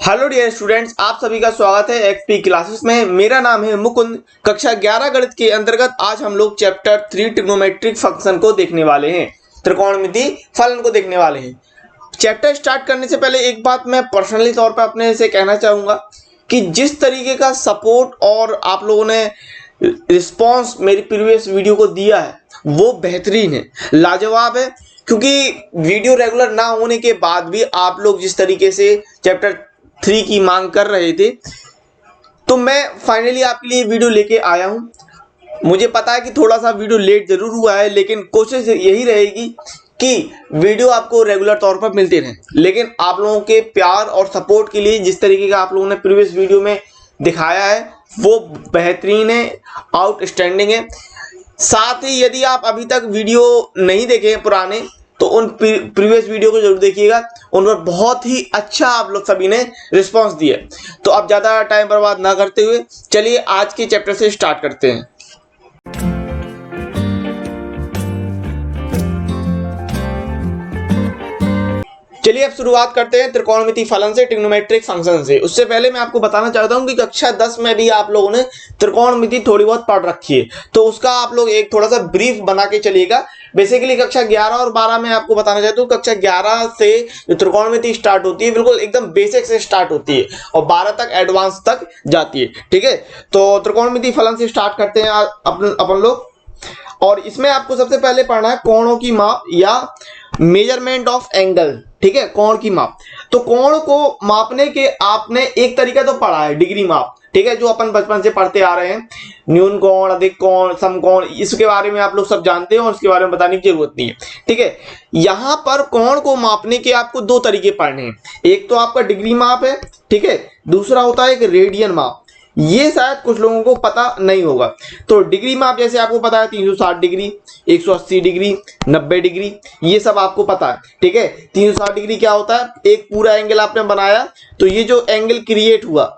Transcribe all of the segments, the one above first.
Hello dear students, आप सभी का स्वागत है एक्सपी क्लासेस में। मेरा नाम है मुकुंद। कक्षा 11 गणित के अंतर्गत आज हम लोग चैप्टर 3 ट्रिग्नोमेट्रिक फंक्शन को देखने वाले हैं, त्रिकोणमिति फलन को देखने वाले हैं। चैप्टर स्टार्ट करने से पहले एक बात मैं पर्सनली तौर पर अपने से कहना चाहूंगा कि जिस तरीके का सपोर्ट और आप लोगों ने रिस्पॉन्स मेरी प्रीवियस वीडियो को दिया है वो बेहतरीन है, लाजवाब है। क्योंकि वीडियो रेगुलर ना होने के बाद भी आप लोग जिस तरीके से चैप्टर 3 की मांग कर रहे थे, तो मैं फाइनली आपके लिए वीडियो लेके आया हूं। मुझे पता है कि थोड़ा सा वीडियो लेट जरूर हुआ है, लेकिन कोशिश यही रहेगी कि वीडियो आपको रेगुलर तौर पर मिलते रहे। लेकिन आप लोगों के प्यार और सपोर्ट के लिए जिस तरीके का आप लोगों ने प्रीवियस वीडियो में दिखाया है वो बेहतरीन है, आउटस्टैंडिंग है। साथ ही यदि आप अभी तक वीडियो नहीं देखे हैं पुराने, तो उन प्रीवियस वीडियो को जरूर देखिएगा, उन पर बहुत ही अच्छा आप लोग सभी ने रिस्पांस दिया। तो अब ज़्यादा टाइम बर्बाद ना करते हुए चलिए आज के चैप्टर से स्टार्ट करते हैं। चलिए अब शुरुआत करते हैं त्रिकोणमिति फलन से, ट्रिग्नोमेट्रिक फंक्शन से। उससे पहले मैं आपको बताना चाहता हूं कि कक्षा 10 में भी आप लोगों ने त्रिकोणमिति थोड़ी बहुत पढ़ रखी है, तो उसका आप लोग एक थोड़ा सा ब्रीफ बना के चलिएगा। बेसिकली कक्षा 11 और 12 में आपको बताना चाहता हूँ, कक्षा 11 से जो त्रिकोणमिति स्टार्ट होती है बिल्कुल एकदम बेसिक से स्टार्ट होती है और 12 तक एडवांस तक जाती है। ठीक है, तो त्रिकोणमिति फलन से स्टार्ट करते हैं अपन लोग। और इसमें आपको सबसे पहले पढ़ना है कोणों की माप या मेजरमेंट ऑफ एंगल। ठीक है, कोण की माप। तो कोण को मापने के आपने एक तरीका तो पढ़ा है, डिग्री माप। ठीक है, जो अपन बचपन से पढ़ते आ रहे हैं, न्यून कोण, अधिक कोण, समकोण, इसके बारे में आप लोग सब जानते हैं और इसके बारे में बताने की जरूरत नहीं है। ठीक है, यहां पर कोण को मापने के आपको दो तरीके पढ़ने हैं। एक तो आपका डिग्री माप है, ठीक है, दूसरा होता है एक रेडियन माप। ये शायद कुछ लोगों को पता नहीं होगा। तो डिग्री माप जैसे आपको पता है 360 डिग्री, 180 डिग्री, 90 डिग्री, ये सब आपको पता है। ठीक है, 360 डिग्री क्या होता है, एक पूरा एंगल आपने बनाया तो ये जो एंगल क्रिएट हुआ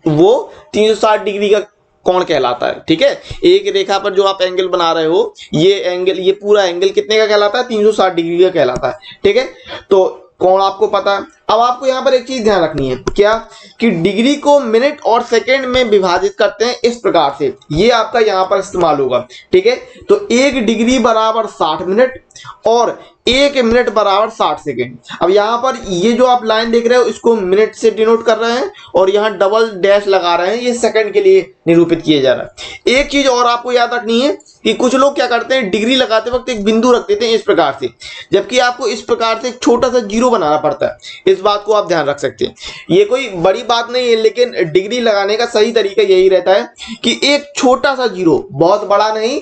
वो 360 डिग्री का कोण कहलाता है। ठीक है, एक रेखा पर जो आप एंगल बना रहे हो ये एंगल, ये पूरा एंगल कितने का कहलाता है, 360 डिग्री का कहलाता है। ठीक है, तो कोण आपको पता है। अब आपको यहां पर एक चीज ध्यान रखनी है, क्या कि डिग्री को मिनट और सेकंड में विभाजित करते हैं इस प्रकार से, ये आपका यहां पर इस्तेमाल होगा। ठीक है, तो 1 डिग्री बराबर 60 मिनट और 1 मिनट बराबर 60 सेकंड। अब यहां पर ये जो आप लाइन देख रहे हो इसको मिनट से डिनोट कर रहे हैं और यहां डबल डैश लगा रहे हैं, ये सेकंड के लिए निरूपित किया जा रहा है। एक चीज और आपको याद रखनी है कि कुछ लोग क्या करते हैं, डिग्री लगाते वक्त एक बिंदु रख देते हैं इस प्रकार से, जबकि आपको इस प्रकार से एक छोटा सा जीरो बनाना पड़ता है। इस बात को आप ध्यान रख सकते हैं। ये कोई बड़ी बात नहीं है, लेकिन डिग्री लगाने का सही तरीका यही रहता है कि एक छोटा सा जीरो, बहुत बड़ा नहीं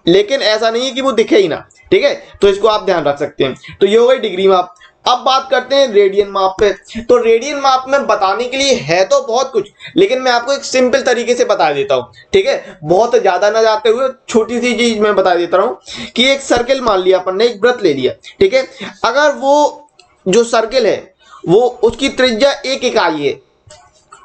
लेकिन ऐसा नहीं है कि वो दिखे ही ना। ठीक है, तो इसको आप ध्यान रख सकते हैं। तो ये हो गई डिग्री माप। अब बात करते हैं रेडियन माप पे। तो रेडियन माप में बताने के लिए है तो बहुत कुछ, लेकिन मैं आपको एक सिंपल तरीके से बता देता हूं। ठीक है, बहुत ज्यादा ना जाते हुए छोटी सी चीज मैं बता देता हूं कि एक सर्किल मान लिया अपन ने, एक वृत्त ले लिया। ठीक है, अगर वो जो सर्किल है वो उसकी त्रिज्या 1 इकाई है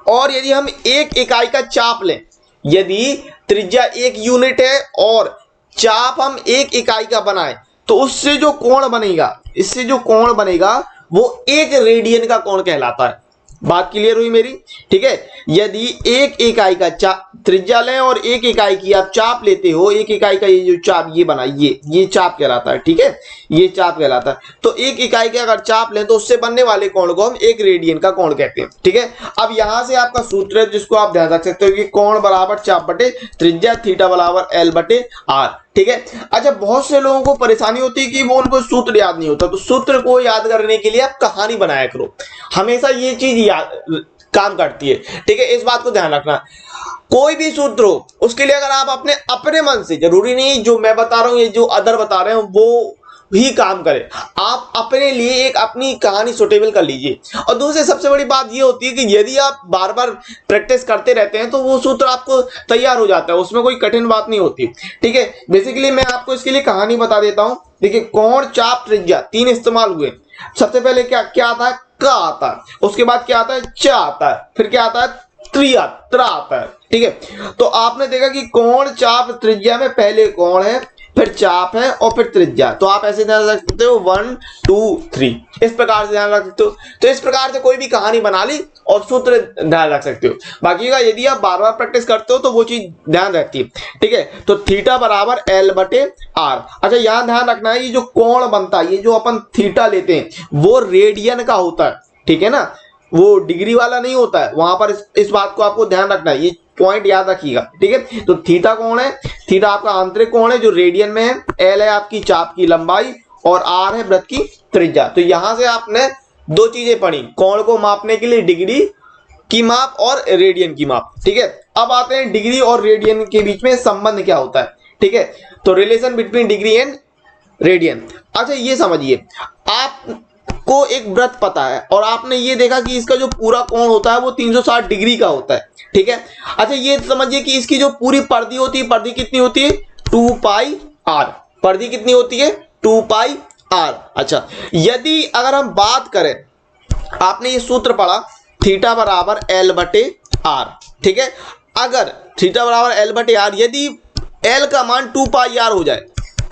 और यदि हम 1 इकाई का चाप लें, यदि त्रिज्या 1 यूनिट है और चाप हम 1 इकाई का बनाए, तो उससे जो कोण बनेगा, इससे जो कोण बनेगा वो 1 रेडियन का कोण कहलाता है। बात क्लियर हुई मेरी? ठीक है, यदि 1 इकाई का त्रिज्या लें और 1 इकाई की आप चाप लेते हो, 1 इकाई का ये जो चाप ये बना, ये चाप कहलाता है। ठीक है, ये चाप कहलाता है। तो 1 इकाई के अगर चाप लें तो उससे बनने वाले कोण को हम 1 रेडियन का कोण कहते हैं। ठीक है, अब यहां से आपका सूत्र है जिसको आप ध्यान रख सकते हो कि कोण बराबर चाप बटे त्रिज्या, थीटा बराबर L बटे R। ठीक है, अच्छा, बहुत से लोगों को परेशानी होती है कि वो उनको सूत्र याद नहीं होता, तो सूत्र को याद करने के लिए आप कहानी बनाया करो, हमेशा ये चीज काम करती है। ठीक है, इस बात को ध्यान रखना। कोई भी सूत्र हो उसके लिए अगर आप अपने मन से, जरूरी नहीं जो मैं बता रहा हूं, ये जो अदर बता रहे हैं वो ही काम करे, आप अपने लिए एक अपनी कहानी सुटेबल कर लीजिए। और दूसरी सबसे बड़ी बात ये होती है कि यदि आप बार बार प्रैक्टिस करते रहते हैं तो वो सूत्र आपको तैयार हो जाता है, उसमें कोई कठिन बात नहीं होती। ठीक है, बेसिकली मैं आपको इसके लिए कहानी बता देता हूं। देखिए, कोण, चाप, त्रिज्या 3 इस्तेमाल हुए। सबसे पहले क्या आता है, क आता है, उसके बाद क्या आता है, च आता है, फिर क्या आता है, त्रा आता है। ठीक है, तो आपने देखा कि कोण, चाप, त्रिज्या में पहले कोण है, फिर चाप है और फिर त्रिज्या। तो आप ऐसे ध्यान रख सकते हो 1 2 3, इस प्रकार से ध्यान रख सकते हो। तो इस प्रकार से कोई भी कहानी बना ली और सूत्र ध्यान रख सकते हो। बाकी का यदि आप बार बार प्रैक्टिस करते हो तो वो चीज ध्यान रहती है, ठीक है। तो थीटा बराबर एल बटे आर। अच्छा यहाँ ध्यान रखना है, ये जो कोण बनता है, ये जो अपन थीटा लेते हैं वो रेडियन का होता है, ठीक है ना, वो डिग्री वाला नहीं होता है। वहां पर इस बात को आपको ध्यान रखना है, ये पॉइंट याद रखिएगा, ठीक है। तो थीटा कौन है, थीटा आपका आंतरिक कोण है जो रेडियन में है, एल है आपकी चाप की लंबाई और आर है वृत्त की त्रिज्या। तो यहां से आपने दो चीजें पढ़ी, कोण को मापने के लिए डिग्री की माप और रेडियन की माप, ठीक है। अब आते हैं डिग्री और रेडियन के बीच में संबंध क्या होता है, ठीक है। तो relation between degree and radian. अच्छा ये समझिए, आपको एक वृत्त पता है और आपने ये देखा कि इसका जो पूरा कोण होता है वो 360 डिग्री का होता है, ठीक है। अच्छा ये समझिए कि इसकी जो पूरी परिधि होती है, परिधि कितनी होती है, 2 पाई आर। परिधि कितनी होती है, 2 पाई आर। अच्छा यदि अगर हम बात करें, आपने ये सूत्र पढ़ा थीटा बराबर एल बटे आर, ठीक है। अगर थीटा बराबर एल बटे आर, यदि एल का मान 2 पाई आर हो जाए,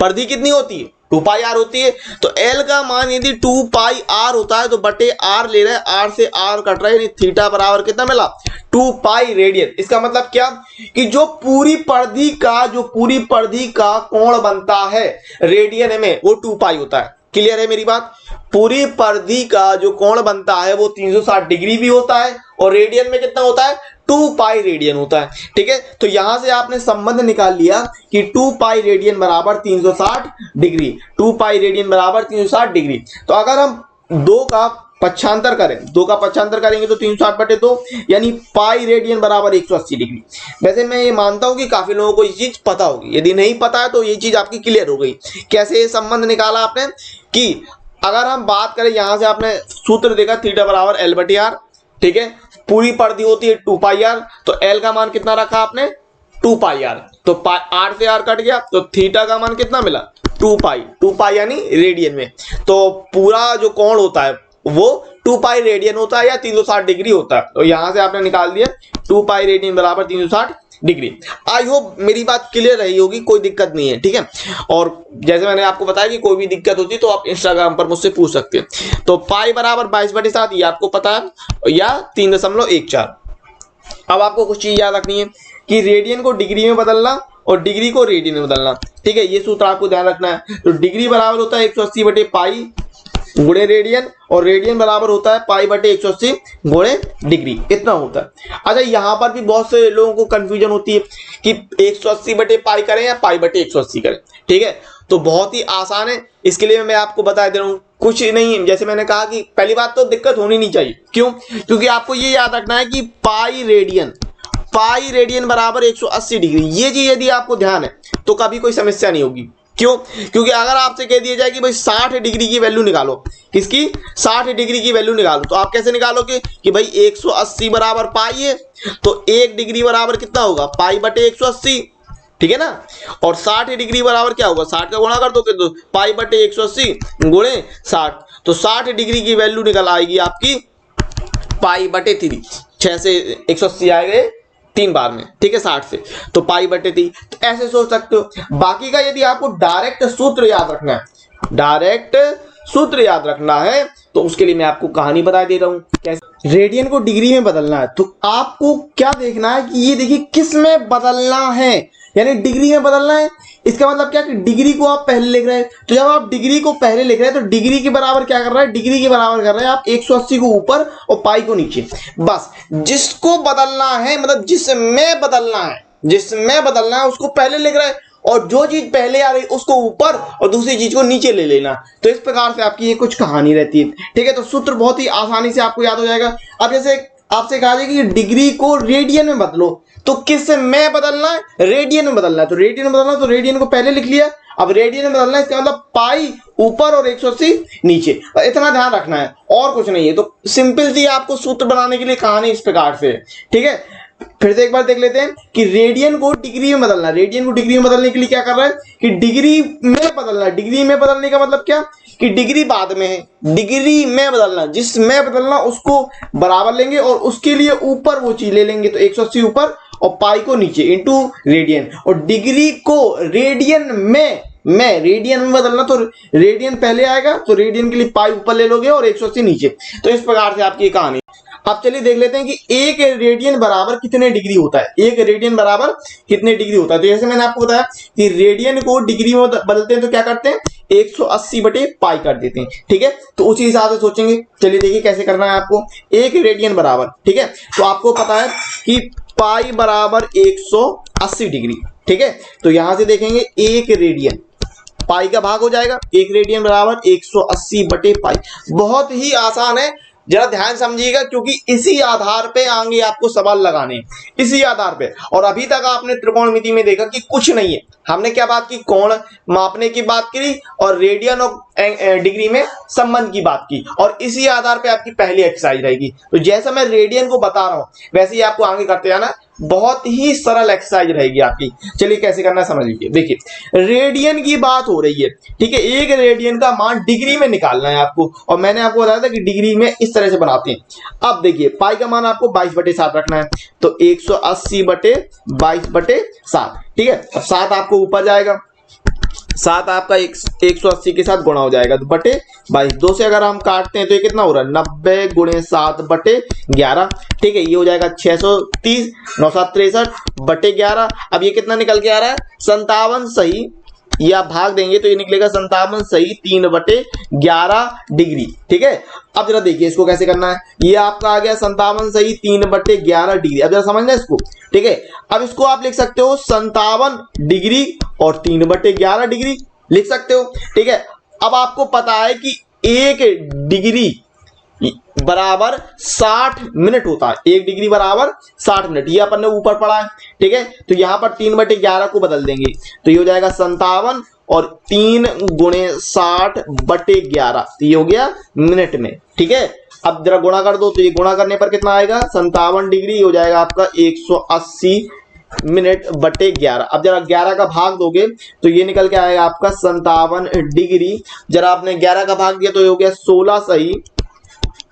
परिधि कितनी होती है, 2 पाई आर होती है, तो एल का मान यदि 2 पाई आर होता है तो बटे आर ले रहे हैं, आर से आर कट रहा है, यानी थीटा बराबर कितना मिला, 2 पाई रेडियन। इसका मतलब क्या कि जो पूरी परिधि का कोण बनता है रेडियन में वो 2 पाई होता है। क्लियर है मेरी बात, पूरी परिधि का जो कोण बनता है वो 360 डिग्री भी होता है और रेडियन में कितना होता है, 2 पाई रेडियन होता है, ठीक है। तो यहां से आपने संबंध निकाल लिया कि 2 पाई रेडियन बराबर 360 डिग्री, 2 पाई रेडियन बराबर 360 डिग्री। तो अगर हम 2 का पक्षांतर करेंगे तो 360 बटे 2 यानी पाई रेडियन बराबर 180 डिग्री। वैसे मैं ये मानता हूं कि काफी लोगों को ये चीज पता होगी, यदि नहीं पता है तो ये चीज आपकी क्लियर हो गई। कैसे ये संबंध निकाला आपने कि अगर हम बात करें, यहां से आपने सूत्र देखा थीटा बराबर एल बटे आर, ठीक है। पूरी परिधि होती है 2 पाई आर, तो एल का मान कितना रखा आपने, 2 पाई आर, तो आर से आर कट गया, तो थीटा का मान कितना मिला, 2 पाई यानी रेडियन में। तो पूरा जो कोण होता है वो 2 पाई रेडियन होता है या 360 डिग्री होता है। तो यहां से आपने निकाल दिया 2 पाई रेडियन बराबर 360 डिग्री। आई होप मेरी बात क्लियर रही होगी, कोई दिक्कत नहीं है, ठीक है। और जैसे मैंने आपको बताया कि कोई भी दिक्कत होती तो आप इंस्टाग्राम पर मुझसे पूछ सकते हैं। तो पाई बराबर 22/7 ये आपको पता है या 3.14। अब आपको कुछ चीज याद रखनी है कि रेडियन को डिग्री में बदलना और डिग्री को रेडियन में बदलना, ठीक है। ये सूत्र आपको ध्यान रखना है। तो डिग्री बराबर होता है 180 बटे पाई गुणे रेडियन और रेडियन बराबर होता है पाई बटे 180 गुणे डिग्री, इतना होता है। अच्छा यहाँ पर भी बहुत से लोगों को कंफ्यूजन होती है कि 180 बटे पाई करें या पाई बटे 180 करें, ठीक है। तो बहुत ही आसान है, इसके लिए मैं आपको बता दे रहा हूँ, कुछ नहीं। जैसे मैंने कहा कि पहली बात तो दिक्कत होनी नहीं चाहिए, क्यों, क्योंकि आपको ये याद रखना है कि पाई रेडियन बराबर 180 डिग्री। ये चीज यदि आपको ध्यान है तो कभी कोई समस्या नहीं होगी। क्यों, क्योंकि अगर आपसे कह दिया जाए कि भाई 60 डिग्री की वैल्यू निकालो, किसकी, 60 डिग्री की वैल्यू निकालो, तो आप कैसे निकालोगे कि भाई 180 बराबर पाई है, तो 1 डिग्री बराबर कितना होगा, पाई बटे 180, ठीक है ना। और 60 डिग्री बराबर क्या होगा, 60 का गुणा कर दोगे तो पाई बटे 180 गुणे 60, तो 60 डिग्री की वैल्यू निकल आएगी आपकी पाई बटे 3, 6 से 180 आएगा 3 बार में, ठीक है, 60 से, तो पाई बटे 3। तो ऐसे सोच सकते हो। बाकी का यदि आपको डायरेक्ट सूत्र याद रखना है तो उसके लिए मैं आपको कहानी बता दे रहा हूं कैसे। रेडियन को डिग्री में बदलना है तो आपको क्या देखना है कि ये देखिए किस में बदलना है, यानी डिग्री में बदलना है। इसका मतलब क्या कि डिग्री को आप पहले लिख रहे हैं, तो जब आप डिग्री को पहले लिख रहे हैं तो डिग्री के बराबर क्या कर रहा है, डिग्री के बराबर कर रहे हैं आप 180 को ऊपर और पाई को नीचे। बस जिसको बदलना है, मतलब जिसमें बदलना है उसको पहले लिख रहे हैं, और जो चीज पहले आ रही उसको ऊपर और दूसरी चीज को नीचे ले लेना। तो इस प्रकार से आपकी ये कुछ कहानी रहती है, ठीक है। तो सूत्र बहुत ही आसानी से आपको याद हो जाएगा। अब जैसे आपसे कहा जाए कि डिग्री को रेडियन में बदलो, तो किस में बदलना है, रेडियन में बदलना है। तो रेडियन में बदलना, तो रेडियन को पहले लिख लिया, अब रेडियन में बदलना है, इसका मतलब पाई ऊपर और 180 नीचे, इतना ध्यान रखना है और कुछ नहीं है। तो सिंपल सी आपको सूत्र बनाने के लिए कहानी इस प्रकार से है, ठीक है। फिर से एक बार देख लेते हैं कि रेडियन को डिग्री में बदलना, रेडियन को डिग्री में बदलने के लिए क्या कर रहा है कि डिग्री में बदलना। डिग्री में बदलने का मतलब क्या कि डिग्री बाद में है, डिग्री में बदलना, जिसमें बदलना उसको बराबर लेंगे और उसके लिए ऊपर वो चीज ले लेंगे, तो 180 ऊपर और पाई को नीचे इंटू रेडियन, और डिग्री को रेडियन में बदलना, तो रेडियन पहले आएगा तो रेडियन के लिए पाई ऊपर ले लोगे और 180 नीचे। तो इस प्रकार से आपकी कहानी। अब चलिए देख लेते हैं कि एक रेडियन बराबर कितने डिग्री होता है। एक रेडियन बराबर कितने डिग्री होता है। तो जैसे मैंने आपको बताया कि रेडियन को डिग्री में बदलते हैं तो क्या करते हैं, 180 बटे पाई कर देते हैं। ठीक है, तो उसी हिसाब से सोचेंगे। चलिए देखिए कैसे करना है आपको। एक रेडियन बराबर, ठीक है, तो आपको पता है कि पाई बराबर 180 डिग्री। ठीक है, तो यहां से देखेंगे एक रेडियन, पाई का भाग हो जाएगा, एक रेडियन बराबर 180 बटे पाई। बहुत ही आसान है, जरा ध्यान समझिएगा, क्योंकि इसी आधार पे आगे आपको सवाल लगाने हैं, इसी आधार पे। और अभी तक आपने त्रिकोणमिति में देखा कि कुछ नहीं है। हमने क्या बात की, कोण मापने की बात करी और रेडियन और डिग्री में संबंध की बात की, और इसी आधार पे आपकी पहली एक्सरसाइज रहेगी। तो जैसा मैं रेडियन को बता रहा हूं वैसे ही आपको आगे करते जाना। बहुत ही सरल एक्सरसाइज रहेगी आपकी। चलिए कैसे करना है समझ लीजिए। देखिए रेडियन की बात हो रही है, ठीक है, एक रेडियन का मान डिग्री में निकालना है आपको, और मैंने आपको बताया था कि डिग्री में इस तरह से बनाते हैं। अब देखिए पाई का मान आपको 22/7 रखना है, तो 180 बटे 22/7। ठीक है, अब 7 आपको ऊपर जाएगा, 7 आपका 180 के साथ गुणा हो जाएगा, तो बटे 22। 2 से अगर हम काटते हैं तो ये कितना हो रहा है, 90 गुणे 7 बटे 11। ठीक है, ये हो जाएगा 630, 9 7 63 बटे 11। अब ये कितना निकल के आ रहा है, 57 सही, या भाग देंगे तो ये निकलेगा 57 सही 3/11 डिग्री। ठीक है, अब जरा देखिए इसको कैसे करना है। ये आपका आ गया 57 सही 3/11 डिग्री। अब जरा समझना इसको। ठीक है, अब इसको आप लिख सकते हो 57 डिग्री और 3/11 डिग्री लिख सकते हो। ठीक है, अब आपको पता है कि 1 डिग्री बराबर 60 मिनट होता है। 1 डिग्री बराबर 60 मिनट, ये अपन ने ऊपर पढ़ा है। ठीक है, तो यहां पर 3/11 को बदल देंगे तो ये हो जाएगा 57 और 3 गुणे 60 बटे 11, तो ये हो गया मिनट में। ठीक है, अब जरा गुणा कर दो, तो ये गुणा करने पर कितना आएगा, 57 डिग्री हो जाएगा आपका 180 मिनट बटे 11। अब जरा 11 का भाग दोगे तो ये निकल के आएगा आपका 57 डिग्री। जरा आपने 11 का भाग दिया तो ये हो गया 16 सही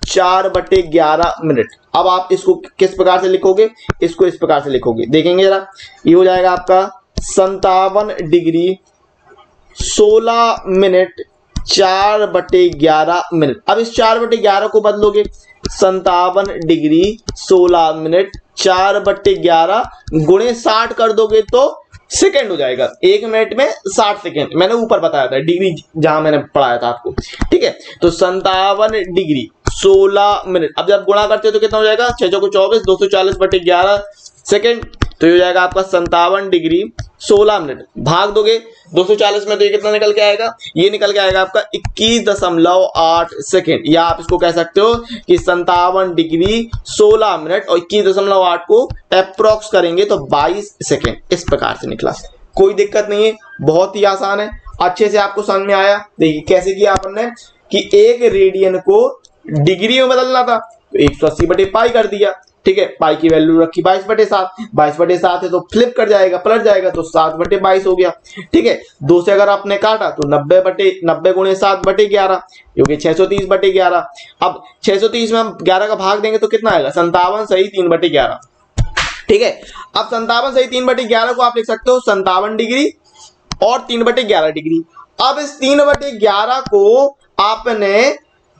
4/11 मिनट। अब आप इसको किस प्रकार से लिखोगे, इसको इस प्रकार से लिखोगे, देखेंगे जरा, ये हो जाएगा आपका 57 डिग्री 16 मिनट 4/11 मिनट। अब इस 4/11 को बदलोगे, 57 डिग्री 16 मिनट 4/11 गुणे 60 कर दोगे तो सेकेंड हो जाएगा। 1 मिनट में 60 सेकेंड, मैंने ऊपर बताया था डिग्री जहां मैंने पढ़ाया था आपको। ठीक है, तो 57 डिग्री 16 मिनट। अब जब गुणा करते हो तो कितना हो जाएगा, 6 चौको 24, 240/11 सेकेंड, तो ये हो जाएगा आपका 57 डिग्री 16 मिनट। भाग दोगे 240 में तो ये कितना निकल के आएगा, ये निकल के आएगा आपका 21.8 सेकेंड, या आप इसको कह सकते हो कि 57 डिग्री 16 मिनट और 21.8 को अप्रोक्स करेंगे तो 22 सेकेंड। इस प्रकार से निकला, कोई दिक्कत नहीं है, बहुत ही आसान है। अच्छे से आपको समझ में आया। देखिए कैसे किया अपन ने कि एक रेडियन को डिग्री में बदलना था तो 180 बटे पाई कर दिया। ठीक है, पाई की वैल्यू रखी 22/7, 22/7 है तो फ्लिप कर जाएगा, पलट जाएगा तो 7/22 हो गया। ठीक है, 2 से अगर आपने काटा तो 90 गुणे 7/11 जो कि 630/11। अब 630 में हम 11 का भाग देंगे तो कितना आएगा, 57 सही 3/11। ठीक है, अब 57 सही 3/11 को आप लिख सकते हो 57 डिग्री और 3/11 डिग्री। अब इस 3/11 को आपने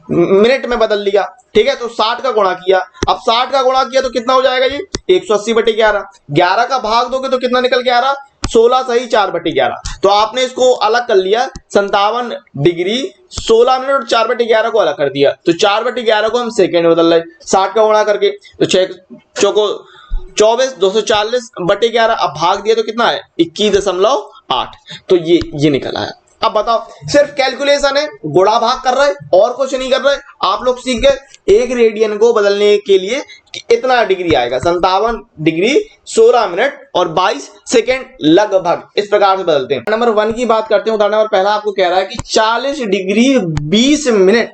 मिनट में बदल लिया। ठीक है, तो 60 का गुणा किया। अब 60 का गुणा किया तो कितना हो जाएगा, ये 180/11। 11 का भाग दोगे तो कितना निकल के आ रहा, 16 सही 4/11। तो आपने इसको अलग कर लिया, 57 डिग्री 16 मिनट और 4/11 को अलग कर दिया, तो 4/11 को हम सेकेंड में बदल रहे 60 का गुणा करके, तो 6 चौको 24, 240/11। अब भाग दिया तो कितना है 21.8, तो ये निकल आया। अब बताओ, सिर्फ कैलकुलेशन है, गुणा भाग कर रहे और कुछ नहीं कर रहे। आप लोग सीख गए एक रेडियन को बदलने के लिए कि इतना डिग्री आएगा, 57 डिग्री 16 मिनट और 22 सेकेंड लगभग, इस प्रकार से बदलते हैं। नंबर 1 की बात करते हैं। उदाहरण नंबर पहला आपको कह रहा है कि 40 डिग्री 20 मिनट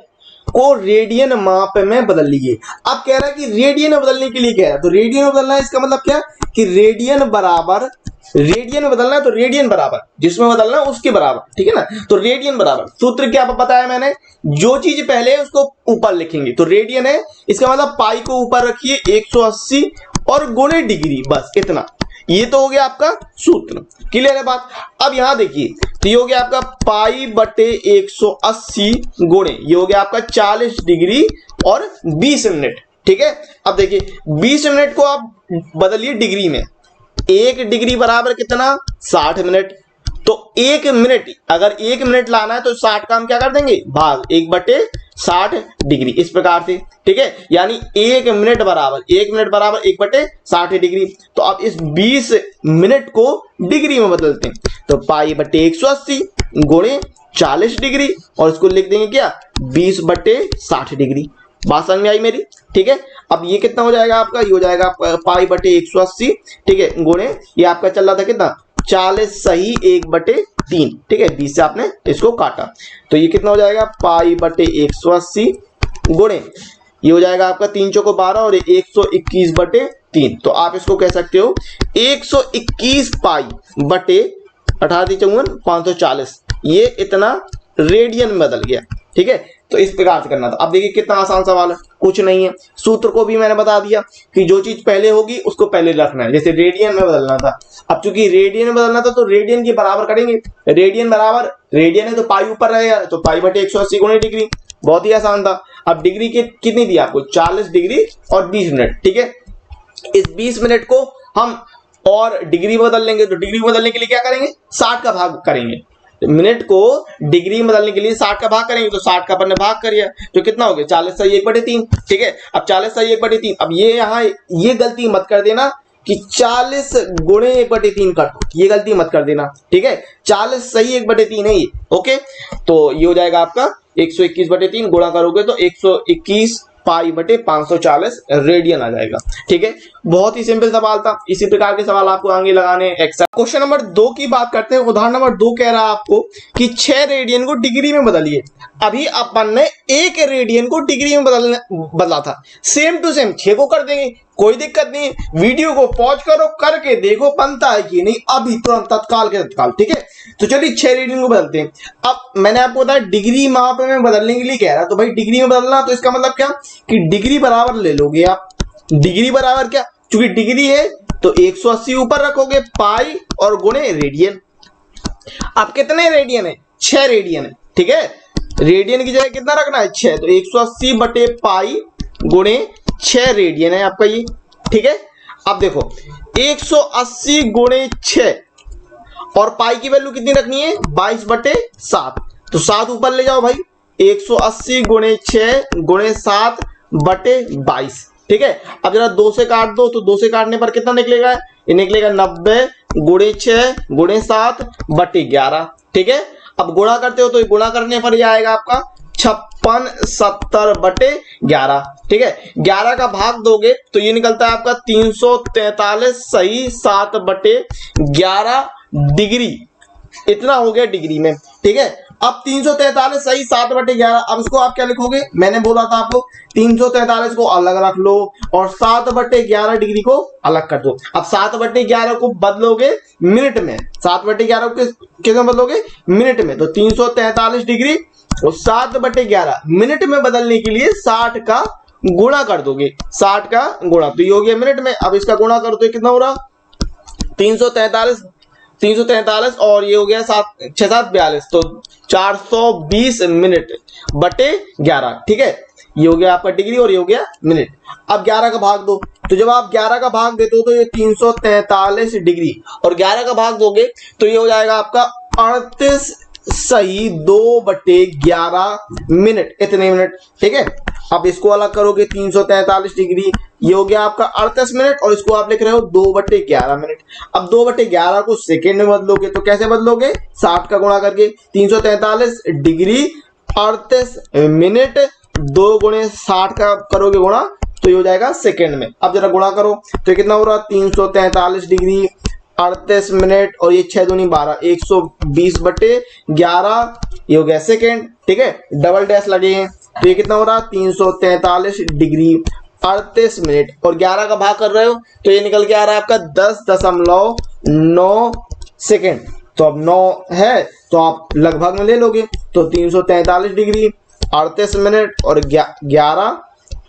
को रेडियन माप में बदल लीजिए। अब कह रहा है कि रेडियन में बदलने के लिए कह रहा है, तो रेडियन में बदलना है, इसका मतलब क्या कि रेडियन बराबर, रेडियन में बदलना है तो रेडियन बराबर जिसमें बदलना है उसके बराबर। ठीक है ना, तो रेडियन बराबर सूत्र क्या बताया मैंने, जो चीज पहले है उसको ऊपर लिखेंगे। तो रेडियन है, इसका मतलब पाई को ऊपर रखिए 180 और गुणे डिग्री, बस इतना। ये तो हो गया आपका सूत्र, क्लियर है बात। अब यहां देखिए, तो ये हो गया आपका पाई बटे 180 गुणे, ये हो गया आपका 40 डिग्री और 20 मिनट। ठीक है। अब देखिए 20 मिनट को आप बदलिए डिग्री में। 1 डिग्री बराबर कितना, 60 मिनट। तो 1 मिनट, अगर 1 मिनट लाना है तो 60 का हम क्या कर देंगे, भाग 1/60 डिग्री, इस प्रकार से, ठीक है। यानी 1 मिनट बराबर 1/60 डिग्री। तो अब इस 20 मिनट को डिग्री में बदलते हैं, तो π/180 गुणे 40 डिग्री, और इसको लिख देंगे क्या, 20/60 डिग्री। बात समझ में आई मेरी, ठीक है। अब ये कितना हो जाएगा आपका, ये हो जाएगा π/180, ठीक है, गुणे ये आपका चल रहा था कितना, 40 सही 1/3, ठीक है। 20 से आपने इसको काटा, तो ये कितना हो जाएगा, π/180 गुणे ये हो जाएगा आपका 3 चौको 12 और 121/3। तो आप इसको कह सकते हो 121 π/18 540, ये इतना रेडियन में बदल गया, ठीक है। तो इस प्रकार से करना था। अब देखिए कितना आसान सवाल है, कुछ नहीं है। सूत्र को भी मैंने बता दिया कि जो चीज पहले होगी उसको पहले रखना है, जैसे रेडियन में बदलना था। अब चूंकि रेडियन में बदलना था तो रेडियन के बराबर करेंगे, रेडियन बराबर रेडियन है तो पाई ऊपर रहेगा, तो π/180 गुणे डिग्री, बहुत ही आसान था। अब डिग्री की कितनी दी आपको, 40 डिग्री और 20 मिनट, ठीक है। इस 20 मिनट को हम और डिग्री में बदल लेंगे, तो डिग्री में बदलने के लिए क्या करेंगे, 60 का भाग करेंगे। मिनट को डिग्री में बदलने के लिए 60 का भाग करेंगे, तो 60 का अपन ने भाग करिए, तो कितना हो गया, 40 सही 1/3, ठीक है। अब 40 सही 1/3, अब ये यहाँ ये गलती मत कर देना कि 40 गुणे 1/3 कर दो, ये गलती मत कर देना, ठीक है। 40 सही 1/3 है ये, ओके। तो ये हो जाएगा आपका 121/3, गुणा करोगे तो 121 π/540 रेडियन आ जाएगा, ठीक है। बहुत ही सिंपल सवाल था। इसी प्रकार के सवाल आपको आगे लगाने एक्स्ट्रा। क्वेश्चन नंबर 2 की बात करते हैं। उदाहरण नंबर 2 कह रहा है आपको कि 6 रेडियन को डिग्री में बदलिए। अभी अपन ने 1 रेडियन को डिग्री में बदला था, सेम टू सेम 6 को कर देंगे, कोई दिक्कत नहीं है। वीडियो को पॉज करो, करके देखो बनता है कि नहीं, अभी तुरंत तत्काल के तत्काल, ठीक है। तो चलिए 6 रेडियन को बदलते हैं। अब मैंने आपको बताया डिग्री माप में बदलने के लिए कह रहा, तो भाई डिग्री में बदलना, तो इसका मतलब क्या कि डिग्री बराबर ले लोगे आप, डिग्री बराबर क्या, चूंकि डिग्री है तो 180 ऊपर रखोगे, पाई और गुणे रेडियन। अब कितने रेडियन है, 6 रेडियन है, ठीक है। रेडियन की जगह कितना रखना है, 6, तो 180/पाई गुणे 6 रेडियन है आपका ये, ठीक है। अब देखो 180 गुणे 6 और पाई की वैल्यू कितनी रखनी है, 22/7, तो 7 ऊपर ले जाओ भाई, 180 गुणे 6 गुणे 7/22, ठीक है। अब जरा 2 से काट दो, तो 2 से काटने पर कितना निकलेगा, ये निकलेगा 90 गुणे 6 गुणे 7/11, ठीक है। अब गुणा करते हो तो गुणा करने पर ये आएगा आपका 56 70/11, ठीक है। 11 का भाग दोगे तो ये निकलता है आपका 343 सही 7/11 डिग्री, इतना हो गया डिग्री में, ठीक है। अब 343 सही 7/11, अब इसको आप क्या लिखोगे, मैंने बोला था आपको 343 को अलग रख लो और 7/11 डिग्री को अलग कर दो। अब 7/11 को बदलोगे मिनट में, 7/11 को किसमें बदलोगे, मिनट में, तो 343 डिग्री और 7/11 मिनट में बदलने के लिए 60 का गुणा कर दोगे, 60 का गुणा, तो ये हो गया मिनट में। अब इसका गुणा करो तो कितना हो रहा, 343 और ये हो गया 6 7 42, तो 420 मिनट बटे 11, ठीक है। ये हो गया आपका डिग्री और ये हो गया मिनट। अब 11 का भाग दो, तो जब आप 11 का भाग देते हो तो ये 343 डिग्री और 11 का भाग दोगे तो ये हो जाएगा आपका 38 सही 2/11 मिनट, इतने मिनट, ठीक है। अब इसको अलग करोगे 343 डिग्री, ये हो गया आपका 38 मिनट और इसको आप लिख रहे हो 2/11 मिनट। अब 2/11 को सेकेंड में बदलोगे तो कैसे बदलोगे, 60 का गुणा करके, 343 डिग्री 38 मिनट 2 गुणे 60 का करोगे गुणा तो ये हो जाएगा सेकेंड में। अब जरा गुणा करो तो कितना हो रहा, 343 डिग्री 38 मिनट और ये 6 दूनी 12, 120/11, ये हो गया सेकेंड, ठीक है। डबल डैश लगे हैं तो ये कितना हो रहा, 343 डिग्री 38 मिनट और 11 का भाग कर रहे हो तो ये निकल के आ रहा है आपका 10.9 सेकेंड। तो अब 9 है तो आप लगभग में ले लोगे, तो 343 डिग्री 38 मिनट और 11,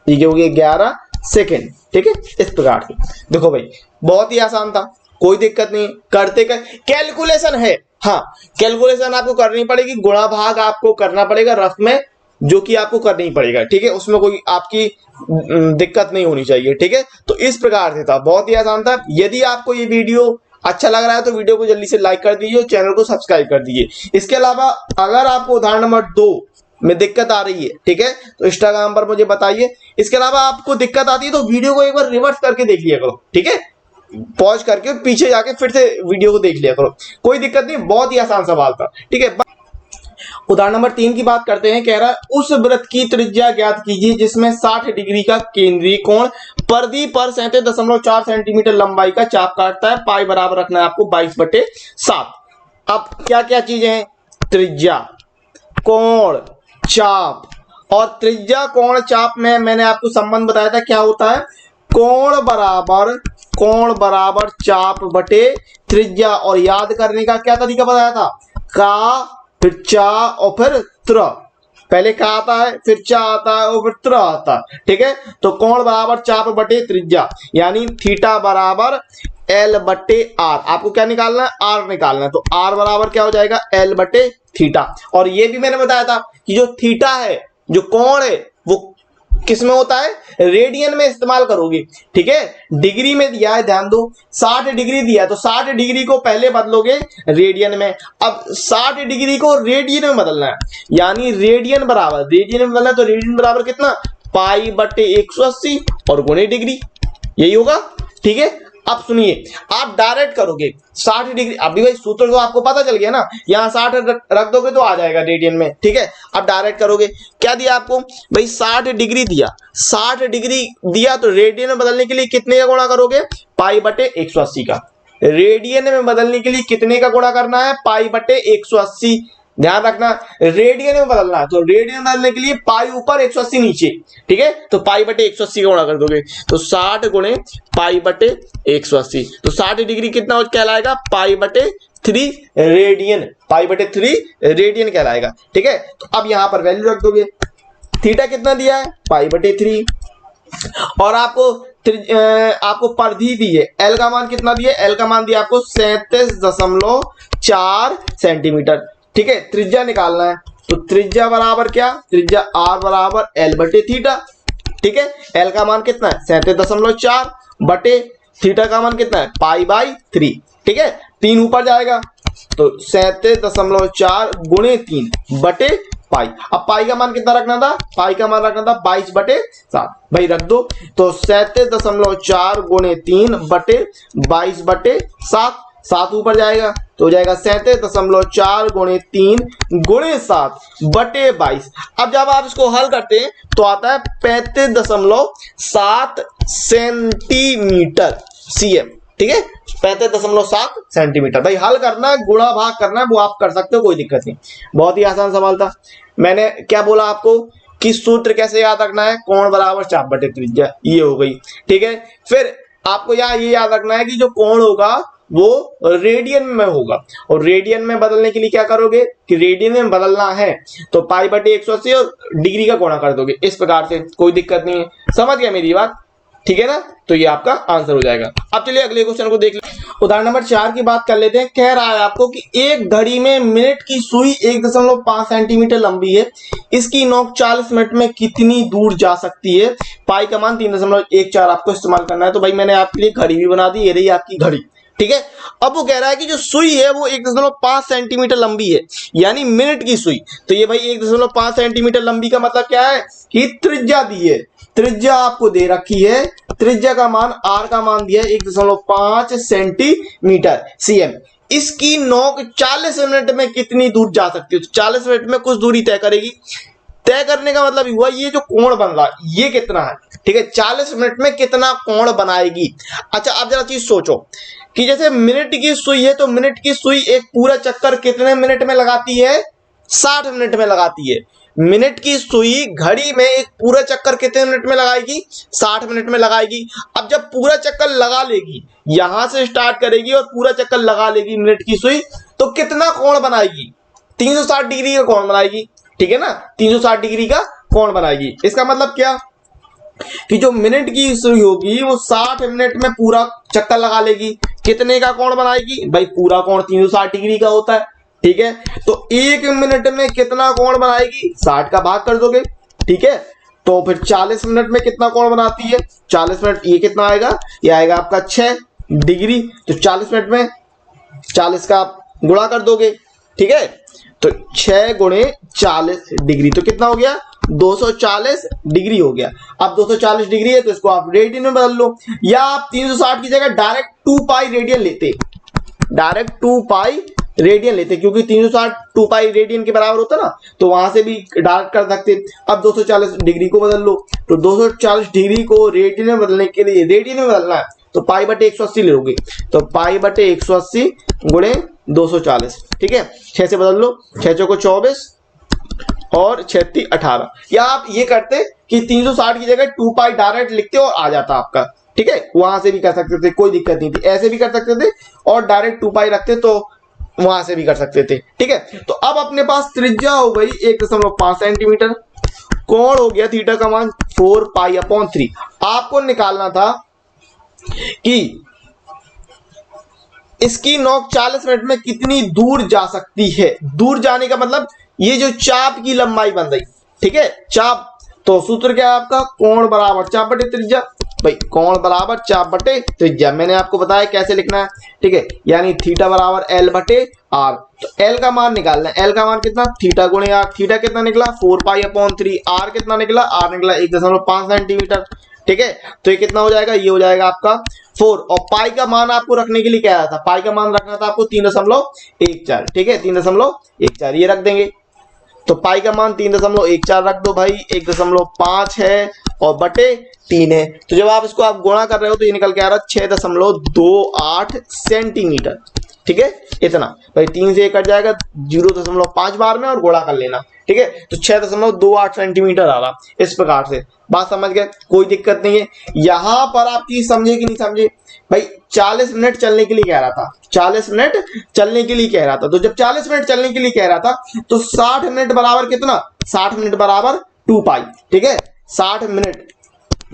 ये हो गया 11 सेकेंड, ठीक है। इस प्रकार से देखो भाई बहुत ही आसान था, कोई दिक्कत नहीं, करते कैलकुलेशन है, हाँ कैलकुलेशन आपको करनी पड़ेगी, गुणा भाग आपको करना पड़ेगा रफ में, जो कि आपको करना ही पड़ेगा, ठीक है, उसमें कोई आपकी दिक्कत नहीं होनी चाहिए, ठीक है। तो इस प्रकार से था, बहुत ही आसान था। यदि आपको ये वीडियो अच्छा लग रहा है तो वीडियो को जल्दी से लाइक कर दीजिए, चैनल को सब्सक्राइब कर दीजिए। इसके अलावा अगर आपको उदाहरण नंबर 2 में दिक्कत आ रही है, ठीक है, तो इंस्टाग्राम पर मुझे बताइए। इसके अलावा आपको दिक्कत आती है तो वीडियो को एक बार रिवर्स करके देख लिया करो, ठीक है, पॉज करके पीछे जाके फिर से वीडियो को देख लिया करो, कोई दिक्कत नहीं, बहुत ही आसान सवाल था, ठीक है। उदाहरण नंबर 3 की बात करते हैं। कह रहा है उस वृत्त की त्रिज्या ज्ञात कीजिए जिसमें 60 डिग्री का केंद्रीय कोण परिधि पर 37.4 सेंटीमीटर लंबाई का चाप काटता है। पाई बराबर रखना है आपको 22/7। अब क्या क्या चीजें हैं? त्रिज्या, कोण, चाप। और त्रिज्या कोण चाप में मैंने आपको संबंध बताया था, क्या होता है? कोण बराबर चाप बटे त्रिज्या। और याद करने का क्या तरीका बताया था? का, फिर चा और फिर त्र। पहले का आता है, फिर चा आता है और फिर त्र आता है, ठीक है। तो कोण बराबर चाप बटे त्रिज्या, यानी थीटा बराबर एल बटे आर। आपको क्या निकालना है? आर निकालना है। तो आर बराबर क्या हो जाएगा? एल बटे थीटा। और ये भी मैंने बताया था कि जो थीटा है, जो कोण है, वो किस में होता है? रेडियन में इस्तेमाल करोगे, ठीक है। डिग्री में दिया है, ध्यान दो, 60 डिग्री दिया है, तो 60 डिग्री को पहले बदलोगे रेडियन में। अब 60 डिग्री को रेडियन में बदलना है, यानी रेडियन में बदलना है, तो रेडियन बराबर कितना? पाई बटे 180 और गुणे डिग्री, यही होगा, ठीक है। अब सुनिए, आप डायरेक्ट करोगे 60 डिग्री। अभी भाई सूत्र तो आपको पता चल गया ना, यहां 60 रख दोगे तो आ जाएगा रेडियन में, ठीक है। अब डायरेक्ट करोगे, क्या दिया आपको भाई? 60 डिग्री दिया। 60 डिग्री दिया तो रेडियन में बदलने के लिए कितने का गुणा करोगे? पाई बटे 180 का। रेडियन में बदलने के लिए कितने का गुणा करना है? पाई बटे 180। ध्यान रखना, रेडियन में बदलना है तो रेडियन बदलने के लिए पाई ऊपर 180 नीचे, ठीक है। तो पाई बटे 180 का गुणा कर दोगे, तो 60 गुणे पाई बटे 180, तो 60 डिग्री कितना कहलाएगा? पाई बटे 3 रेडियन। पाई बटे 3 रेडियन कहलाएगा, ठीक है। तो अब यहां पर वैल्यू रख दोगे। थीटा कितना दिया है? पाई बटे 3। और आपको परिधि दी है, एल का मान कितना दिया? एल का मान दिया आपको 37.4 सेंटीमीटर, ठीक है। त्रिज्या निकालना है, तो त्रिज्या बराबर क्या? त्रिज्या आर बराबर एल बटे थीटा, ठीक है। एल का मान कितना है? 37.4 बटे थीटा का मान कितना है? पाई बाई 3, ठीक है। 3 ऊपर जाएगा तो 37.4 गुणे 3 बटे पाई। अब पाई का मान कितना रखना था? पाई का मान रखना था 22/7, भाई रख दो। तो 37.4 गुणे 3 बटे 22/7, 7 ऊपर जाएगा तो हो जाएगा 37.4 गुणे 3 गुणे 7 बटे 22। अब जब आप इसको हल करते हैं तो आता है 35.7 सेंटीमीटर सीएम, ठीक है। 35.7 सेंटीमीटर। भाई हल करना है, गुणा भाग करना है, वो आप कर सकते हो, कोई दिक्कत नहीं, बहुत ही आसान सवाल था। मैंने क्या बोला आपको कि सूत्र कैसे याद रखना है? कोण बराबर चाप बटे त्रिज्या, ये हो गई, ठीक है। फिर आपको यहाँ ये याद रखना है कि जो कोण होगा वो रेडियन में होगा, और रेडियन में बदलने के लिए क्या करोगे कि रेडियन में बदलना है तो पाई बटे 180 और डिग्री का गुणा कर दोगे, इस प्रकार से, कोई दिक्कत नहीं है। समझ गया मेरी बात? ठीक है ना। तो ये आपका आंसर हो जाएगा। अब चलिए अगले क्वेश्चन को देख लें। उदाहरण नंबर 4 की बात कर लेते हैं। कह रहा है आपको कि एक घड़ी में मिनट की सुई 1.5 सेंटीमीटर लंबी है, इसकी नोक 40 मिनट में कितनी दूर जा सकती है? पाई का मान 3.14 आपको इस्तेमाल करना है। तो भाई मैंने आपके लिए घड़ी भी बना दी, ये रही आपकी घड़ी, ठीक है। अब वो कह रहा है कि जो सुई है वो 1.5 सेंटीमीटर लंबी है, यानी मिनट की सुई। तो ये भाई 1.5 सेंटीमीटर लंबी का मतलब क्या है कि त्रिज्या दी है, त्रिज्या आपको दे रखी है, त्रिज्या का मान आर का मान दिया है 1.5 सेंटीमीटर सीएम। इसकी नोक 40 मिनट में कितनी दूर जा सकती है? 40 मिनट में कुछ दूरी तय करेगी। तय करने का मतलब हुआ ये जो कोण बन रहा है ये कितना है, ठीक है। 40 मिनट में कितना कोण बनाएगी। अच्छा आप जरा चीज सोचो कि जैसे मिनट की सुई है तो मिनट की सुई एक पूरा चक्कर कितने मिनट में लगाती है? 60 मिनट में लगाती है। मिनट की सुई घड़ी में एक पूरा चक्कर कितने मिनट में लगाएगी? 60 मिनट में लगाएगी। अब जब पूरा चक्कर लगा लेगी, यहां से स्टार्ट करेगी और पूरा चक्कर लगा लेगी मिनट की सुई, तो कितना कोण बनाएगी? 360 डिग्री का कोण बनाएगी, ठीक है ना। 360 डिग्री का कोण बनाएगी। इसका मतलब क्या कि जो मिनट की सुई होगी वो 60 मिनट में पूरा चक्कर लगा लेगी। कितने का कोण बनाएगी? भाई पूरा कोण 360 डिग्री का होता है, ठीक है। तो 1 मिनट में कितना कोण बनाएगी, 60 का भाग कर दोगे, ठीक है। तो फिर 40 मिनट में कितना कोण बनाती है, 40 मिनट, ये कितना आएगा, ये आएगा आपका 6 डिग्री। तो 40 मिनट में 40 का गुणा कर दोगे, ठीक है। तो 6 गुणे 40 डिग्री, तो कितना हो गया, 240 डिग्री हो गया। अब 240 डिग्री है तो इसको आप रेडियन में बदल लो, या आप 360 की जगह डायरेक्ट 2 पाई रेडियन लेते, डायरेक्ट 2 पाई रेडियन लेते, क्योंकि 360 2 पाई रेडियन के बराबर होता ना, तो वहां से भी डायरेक्ट कर सकते। अब 240 डिग्री को बदल लो, तो 240 डिग्री को रेडियन में बदलने के लिए रेडियन में बदलना है तो पाई बटे 180 ले लोगे, तो पाई बटे 180 गुणे 240, ठीक है। 6 से बदल लो, 6 चौको 24 और 36 18, या आप ये करते कि 360 की जगह 2 पाई डायरेक्ट लिखते और आ जाता आपका, ठीक है। वहां से भी कर सकते थे, कोई दिक्कत नहीं थी, ऐसे भी कर सकते थे और डायरेक्ट 2 पाई रखते तो वहां से भी कर सकते थे, ठीक है। तो अब अपने पास त्रिज्या हो गई 1.5 सेंटीमीटर, कोण हो गया थीटा का मान 4 पाई अपॉन 3। आपको निकालना था कि इसकी नोक 40 मिनट में कितनी दूर जा सकती है। दूर जाने का मतलब ये जो चाप की लंबाई बन रही, ठीक है, चाप। तो सूत्र क्या है आपका, कोण बराबर चाप बटे त्रिज्या। भाई कोण बराबर चाप बटे त्रिज्या, मैंने आपको बताया कैसे लिखना है, ठीक है। यानी थीटा बराबर एल बटे आर। तो एल का मान निकालना है, एल का मान कितना, थीटा गुणे आर। थीटा कितना निकला 4 पाई अपॉन 3। आर कितना निकला, आर निकला 1.5 सेंटीमीटर, ठीक है। तो ये कितना हो जाएगा, ये हो जाएगा आपका 4। और पाई का मान आपको रखने के लिए क्या था, पाई का मान रखना था आपको 3.14, ठीक है, 3.14 ये रख देंगे। तो पाई का मान 3.14 रख दो भाई, 1.5 है और बटे 3 है। तो जब आप इसको आप गुणा कर रहे हो तो ये निकल के आ रहा है 6.28 सेंटीमीटर, ठीक है। इतना भाई 3 से कट जाएगा 0.5 बार में और गुणा कर लेना, ठीक है। तो 6.28 सेंटीमीटर आ रहा, इस प्रकार से। बात समझ गए, कोई दिक्कत नहीं है। यहां पर आप चीज समझे कि नहीं समझे भाई, 40 मिनट चलने के लिए कह रहा था, 40 मिनट चलने के लिए कह रहा था। तो जब 40 मिनट चलने के लिए कह रहा था तो 60 मिनट बराबर कितना, 60 मिनट बराबर 2 पाई, ठीक है। 60 मिनट,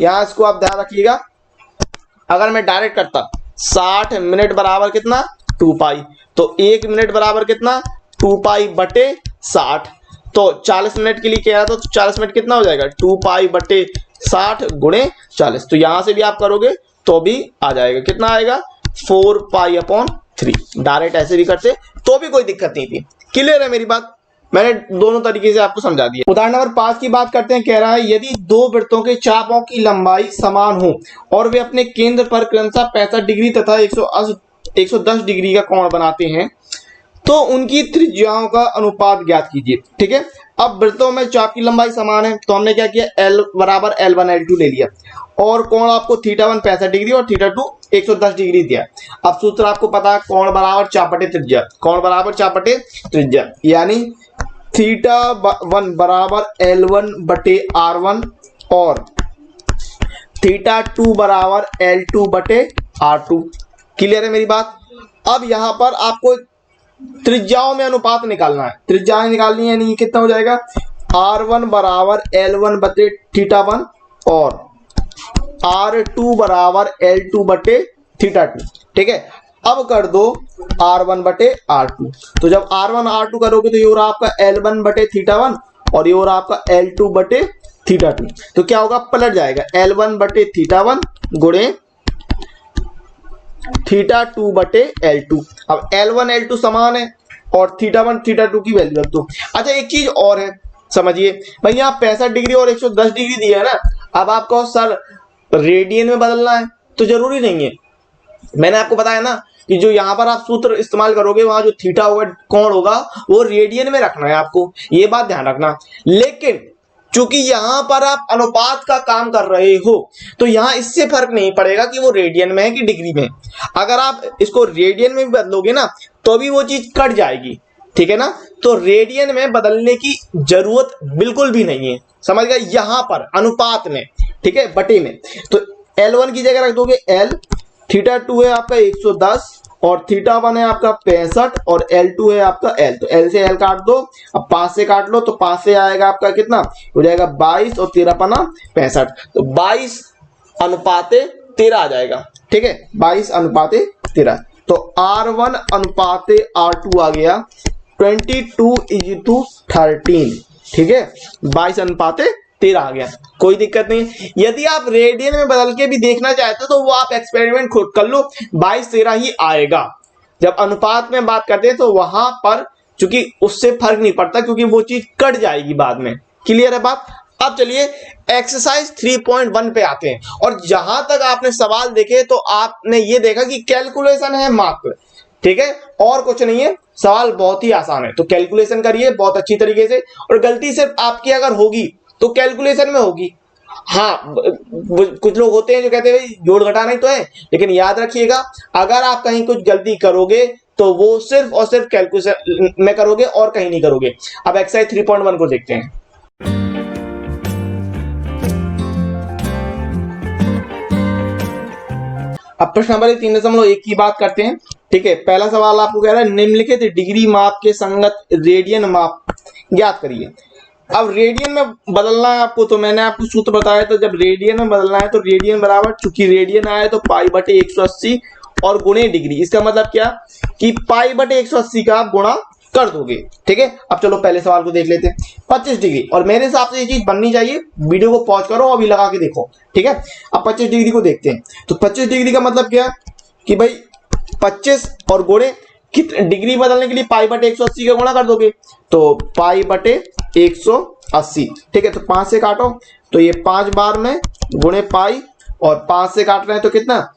यहां इसको आप ध्यान रखिएगा, अगर मैं डायरेक्ट करता 60 मिनट बराबर कितना 2 पाई, तो 1 मिनट बराबर कितना 2 पाई बटे 60। तो 40 मिनट के लिए कह रहा था, तो 40 मिनट कितना हो जाएगा 2 पाई बटे 60 गुणे 40। तो यहां से भी आप करोगे तो भी आ जाएगा, कितना आएगा 4 पाई अपॉन 3। डायरेक्ट ऐसे भी करते तो भी कोई दिक्कत नहीं थी। क्लियर है मेरी बात, मैंने दोनों तरीके से आपको समझा दिया। उदाहरण नंबर 5 की बात करते हैं। कह रहा है यदि दो वृत्तों के चापों की लंबाई समान हो और वे अपने केंद्र पर क्रमशः 65 डिग्री तथा 110 डिग्री का कोण बनाते हैं तो उनकी त्रिज्याओं का अनुपात ज्ञात कीजिए, ठीक है। अब वृत्तों में चाप की लंबाई समान है तो हमने क्या किया, L बराबर L1 L2 ले लिया और कोण आपको θ1 65 डिग्री और θ2 110 डिग्री दिया। अब सूत्र आपको पता है, कोण बराबर चाप बटे त्रिज्या, कोण बराबर चाप बटे त्रिज्या, यानी θ1 बराबर L1 बटे R1 और θ2 बराबर L2 बटे R2। क्लियर है मेरी बात। अब यहां पर आपको त्रिज्याओं में अनुपात निकालना है, त्रिज्याएं निकालनी है, यानी कितना हो जाएगा R1 बराबर L1 बटे θ1 और R2 बराबर L2 बटे θ2, ठीक है। अब कर दो R1 बटे R2, तो जब R1 R2 करोगे तो ये हो रहा आपका L1 बटे θ1 और ये हो रहा आपका L2 बटे θ2। तो क्या होगा, पलट जाएगा L1 बटे θ1 गुणे θ2 बटे L2। अब L1 L2 समान है और θ1 θ2 की वैल्यू रख दो। अच्छा एक चीज और है, समझिए भाई, यहाँ 65 डिग्री और 110 डिग्री दिया है ना। अब आपको सर रेडियन में बदलना है तो जरूरी नहीं है, मैंने आपको बताया ना कि जो यहाँ पर आप सूत्र इस्तेमाल करोगे वहां जो थीटा होगा, कोण होगा, वो रेडियन में रखना है आपको, ये बात ध्यान रखना। लेकिन चूंकि यहां पर आप अनुपात का काम कर रहे हो तो यहां इससे फर्क नहीं पड़ेगा कि वो रेडियन में है कि डिग्री में। अगर आप इसको रेडियन में भी बदलोगे ना तो भी वो चीज कट जाएगी, ठीक है ना। तो रेडियन में बदलने की जरूरत बिल्कुल भी नहीं है, समझ गए, यहां पर अनुपात में, ठीक है, बटे में। तो L1 की जगह रख दोगे L, θ2 है आपका 110 और θ1 है आपका 65 और L2 है आपका L। तो L से L काट दो, अब 5 से काट लो, तो 5 से आएगा आपका कितना हो जाएगा 22 और 13 पना 65, तो 22 अनुपाते 13 आ जाएगा, ठीक है, 22 अनुपाते 13। तो R1 अनुपाते R2 आ गया 22:13, ठीक है, 22:13 आ गया, कोई दिक्कत नहीं। यदि आप रेडियन में बदल के भी देखना चाहते हो तो वो आप एक्सपेरिमेंट खुद कर लो, 22:13 ही आएगा। जब अनुपात में बात करते हैं तो वहां पर चूंकि उससे फर्क नहीं पड़ता, क्योंकि वो चीज कट जाएगी बाद में। क्लियर है बात। अब चलिए एक्सरसाइज 3.1 पे आते हैं, और जहां तक आपने सवाल देखे तो आपने ये देखा कि कैलकुलेशन है मात्र, ठीक है, और कुछ नहीं है। सवाल बहुत ही आसान है, तो कैलकुलेशन करिए बहुत अच्छी तरीके से, और गलती सिर्फ आपकी अगर होगी तो कैलकुलेशन में होगी। हाँ, कुछ लोग होते हैं जो कहते हैं जोड़ घटाना ही तो है, लेकिन याद रखिएगा अगर आप कहीं कुछ गलती करोगे तो वो सिर्फ और सिर्फ कैलकुलेशन में करोगे और कहीं नहीं करोगे। अब एक्सरसाइज 3.1 को देखते हैं। अब प्रश्न नंबर 3.1 की बात करते हैं, ठीक है। पहला सवाल आपको कह रहा है निम्नलिखित डिग्री माप के संगत रेडियन माप ज्ञात करिए। अब रेडियन में बदलना है आपको, तो मैंने आपको सूत्र बताया था, जब रेडियन में बदलना है तो रेडियन बराबर, चूंकि रेडियन आया तो π/180 और गुणे डिग्री। इसका मतलब क्या कि π/180 का आप गुणा कर दोगे, ठीक है। अब चलो पहले सवाल को देख लेते हैं। 25 डिग्री, और मेरे हिसाब से ये चीज बननी चाहिए, वीडियो को पॉज करो अभी लगा के देखो, ठीक है। अब 25 डिग्री को देखते हैं, तो 25 डिग्री का मतलब क्या कि भाई 25 और गुणे कितने डिग्री बदलने के लिए π/180 का गुणा कर दोगे, तो π/180, ठीक है। तो 5 से काटो तो ये 5 बार में गुणे पाई, और 5 से काट रहे हैं तो कितना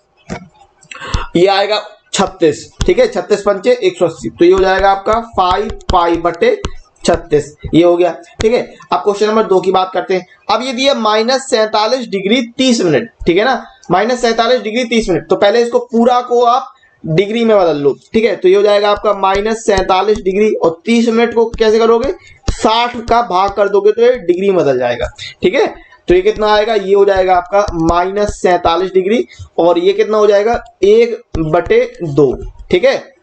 ये आएगा 36, ठीक है। 36 पंचे 180, तो ये हो जाएगा आपका 5π/36, ये हो गया, ठीक है। अब क्वेश्चन नंबर 2 की बात करते हैं। अब ये दिया -47 डिग्री 30 मिनट, ठीक है ना, -47 डिग्री 30 मिनट। तो पहले इसको पूरा को आप डिग्री में बदल लो, ठीक है। तो ये हो जाएगा आपका -47 डिग्री, और 30 मिनट को कैसे करोगे, 60 का भाग कर दोगे तो ये डिग्री में बदल जाएगा, ठीक है। तो ये कितना आएगा, ये हो जाएगा आपका -47 डिग्री, और ये कितना हो जाएगा 1/2, ठीक है।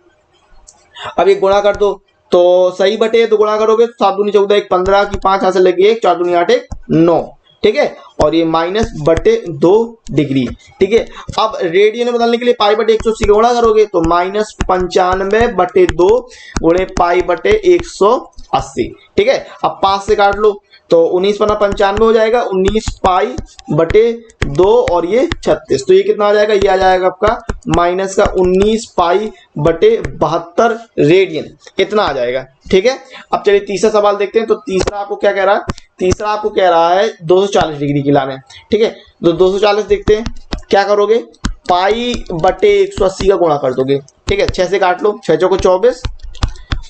अब ये गुणा कर दो, तो सही बटे तो गुणा करोगे 7 दूनी 14, 1 15 की 5 हाथ से लगी 1, 4 दूनी 8, 1 9, ठीक है। और ये -/2 डिग्री, ठीक है। अब रेडियन में बदलने के लिए π/180 का गुणा करोगे तो -95/2 गुणे π/180, ठीक है। अब 5 से काट लो तो 19 × 95 हो जाएगा, 19π/2 और ये 36, तो ये कितना आ जाएगा, ये आ जाएगा आपका -19π/72 रेडियन, इतना आ जाएगा, ठीक है। अब चलिए तीसरा सवाल देखते हैं। तो तीसरा आपको क्या कह रहा है, तीसरा आपको कह रहा है 240 डिग्री की लाने, ठीक है। तो 240 देखते हैं क्या करोगे, π/180 का गुणा कर दोगे, ठीक है। 6 से काट लो, 6 चौको 24